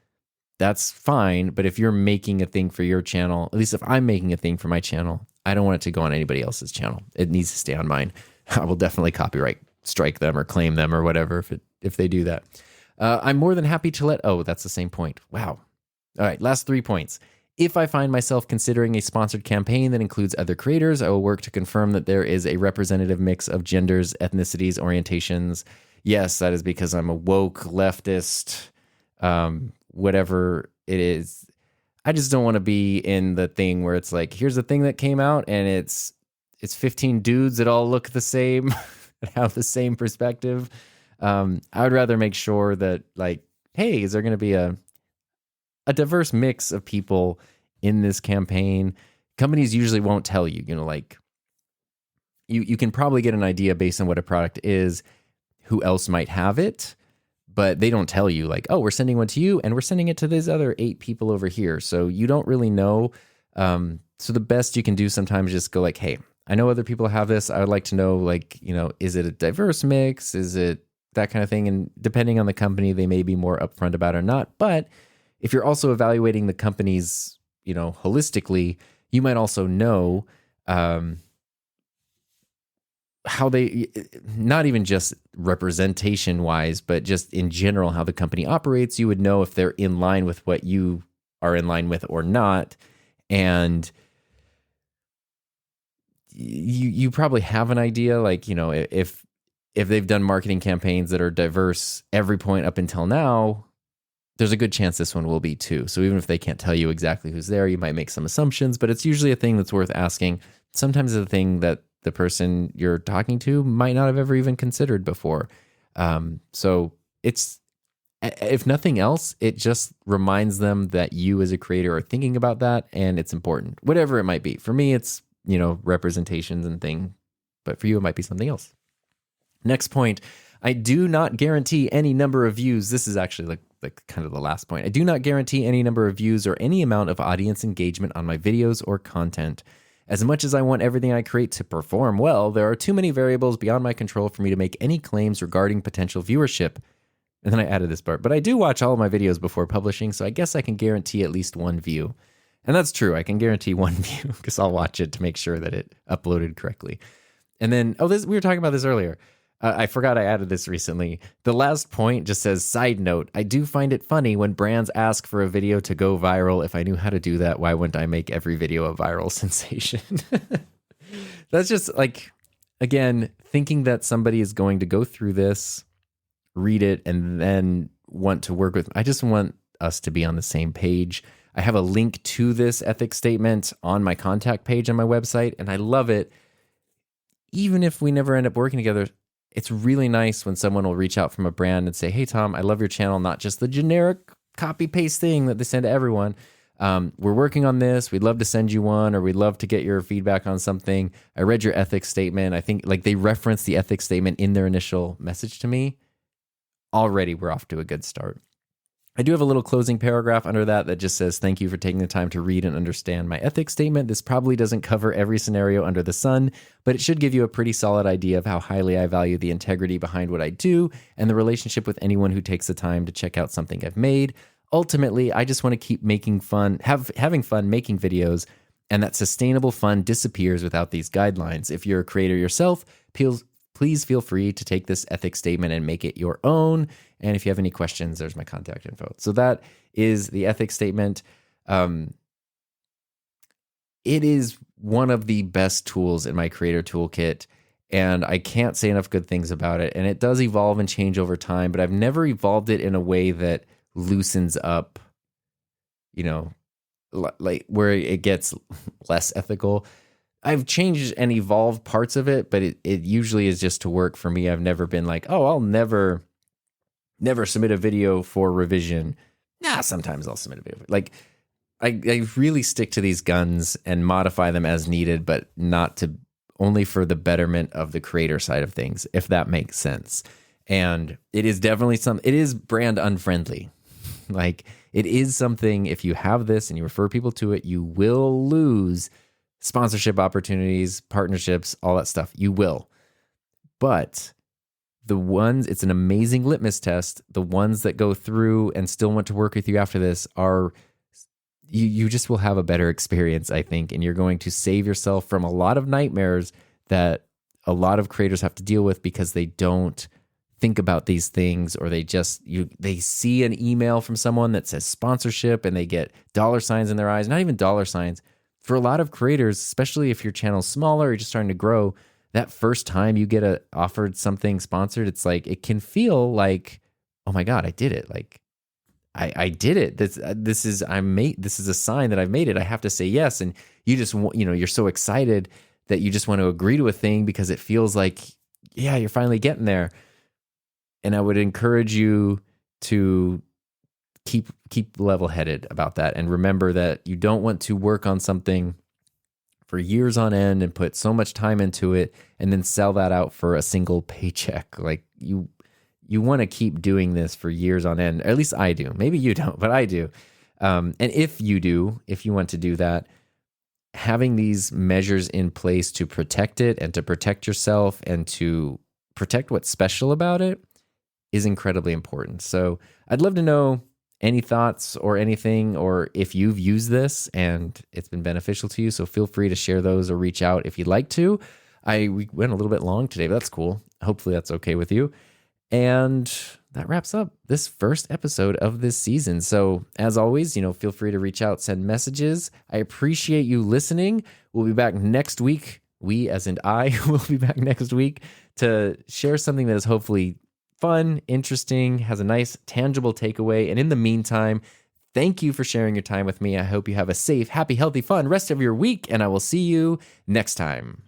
that's fine. But if you're making a thing for your channel, at least if I'm making a thing for my channel, I don't want it to go on anybody else's channel. It needs to stay on mine. I will definitely copyright strike them or claim them or whatever if they do that. I'm more than happy to let... Oh, that's the same point. Wow. All right, last 3 points. If I find myself considering a sponsored campaign that includes other creators, I will work to confirm that there is a representative mix of genders, ethnicities, orientations. Yes, that is because I'm a woke leftist, whatever it is. I just don't want to be in the thing where it's like, here's the thing that came out and it's 15 dudes that all look the same and have the same perspective. I would rather make sure that, like, hey, is there going to be a diverse mix of people in this campaign? Companies usually won't tell you, like you can probably get an idea based on what a product is, who else might have it, but they don't tell you like, oh, we're sending one to you and we're sending it to these other 8 people over here. So you don't really know. So the best you can do sometimes is just go like, hey, I know other people have this. I would like to know, like, is it a diverse mix? Is it that kind of thing? And depending on the company, they may be more upfront about it or not. But if you're also evaluating the companies, holistically, you might also know how they, not even just representation wise, but just in general, how the company operates. You would know if they're in line with what you are in line with or not. And you probably have an idea, like, if they've done marketing campaigns that are diverse every point up until now, there's a good chance this one will be too. So even if they can't tell you exactly who's there, you might make some assumptions, but it's usually a thing that's worth asking. Sometimes it's a thing that the person you're talking to might not have ever even considered before. So it's, if nothing else, it just reminds them that you as a creator are thinking about that and it's important, whatever it might be. For me, it's, representations and thing, but for you, it might be something else. Next point, I do not guarantee any number of views. This is actually like kind of the last point. I do not guarantee any number of views or any amount of audience engagement on my videos or content. As much as I want everything I create to perform well, there are too many variables beyond my control for me to make any claims regarding potential viewership. And then I added this part, but I do watch all of my videos before publishing, so I guess I can guarantee at least 1 view. And that's true. I can guarantee 1 view because I'll watch it to make sure that it uploaded correctly. And then, we were talking about this earlier. I forgot I added this recently. The last point just says, side note, I do find it funny when brands ask for a video to go viral. If I knew how to do that, why wouldn't I make every video a viral sensation? That's just like, again, thinking that somebody is going to go through this, read it, and then want to work with. I just want us to be on the same page. I have a link to this ethics statement on my contact page on my website, and I love it. Even if we never end up working together, it's really nice when someone will reach out from a brand and say, hey, Tom, I love your channel, not just the generic copy-paste thing that they send to everyone. We're working on this. We'd love to send you one, or we'd love to get your feedback on something. I read your ethics statement. I think like they reference the ethics statement in their initial message to me. Already, we're off to a good start. I do have a little closing paragraph under that just says, thank you for taking the time to read and understand my ethics statement. This probably doesn't cover every scenario under the sun, but it should give you a pretty solid idea of how highly I value the integrity behind what I do and the relationship with anyone who takes the time to check out something I've made. Ultimately, I just want to keep making fun, having fun making videos, and that sustainable fun disappears without these guidelines. If you're a creator yourself, please feel free to take this ethics statement and make it your own. And if you have any questions, there's my contact info. So that is the ethics statement. It is one of the best tools in my creator toolkit, and I can't say enough good things about it. And it does evolve and change over time, but I've never evolved it in a way that loosens up, like where it gets less ethical. I've changed and evolved parts of it, but it usually is just to work for me. I've never been like, oh, I'll never submit a video for revision. Nah, sometimes I'll submit a video. Like, I really stick to these guns and modify them as needed, but not to only for the betterment of the creator side of things, if that makes sense. And it is definitely it is brand unfriendly. Like, it is something, if you have this and you refer people to it, you will lose sponsorship opportunities, partnerships, all that stuff. You will. But it's an amazing litmus test. The ones that go through and still want to work with you after this are, you just will have a better experience, I think, and you're going to save yourself from a lot of nightmares that a lot of creators have to deal with because they don't think about these things, or they see an email from someone that says sponsorship and they get dollar signs in their eyes. Not even dollar signs. For a lot of creators, especially if your channel's smaller or just starting to grow, that first time you get offered something sponsored, it's like, it can feel like, oh my God, I did it. Like, I did it. This is a sign that I've made it. I have to say yes. And you just, you're so excited that you just want to agree to a thing because it feels like, yeah, you're finally getting there. And I would encourage you to keep level-headed about that, and remember that you don't want to work on something for years on end and put so much time into it and then sell that out for a single paycheck. Like, you want to keep doing this for years on end. At least I do. Maybe you don't, but I do. And if you want to do that, having these measures in place to protect it and to protect yourself and to protect what's special about it is incredibly important. So I'd love to know any thoughts or anything, or if you've used this and it's been beneficial to you. So feel free to share those or reach out if you'd like to. We went a little bit long today, but that's cool. Hopefully that's okay with you. And that wraps up this first episode of this season. So as always, feel free to reach out, send messages. I appreciate you listening. We'll be back next week. We, as in I, will be back next week to share something that is hopefully fun, interesting, has a nice, tangible takeaway. And in the meantime, thank you for sharing your time with me. I hope you have a safe, happy, healthy, fun rest of your week, and I will see you next time.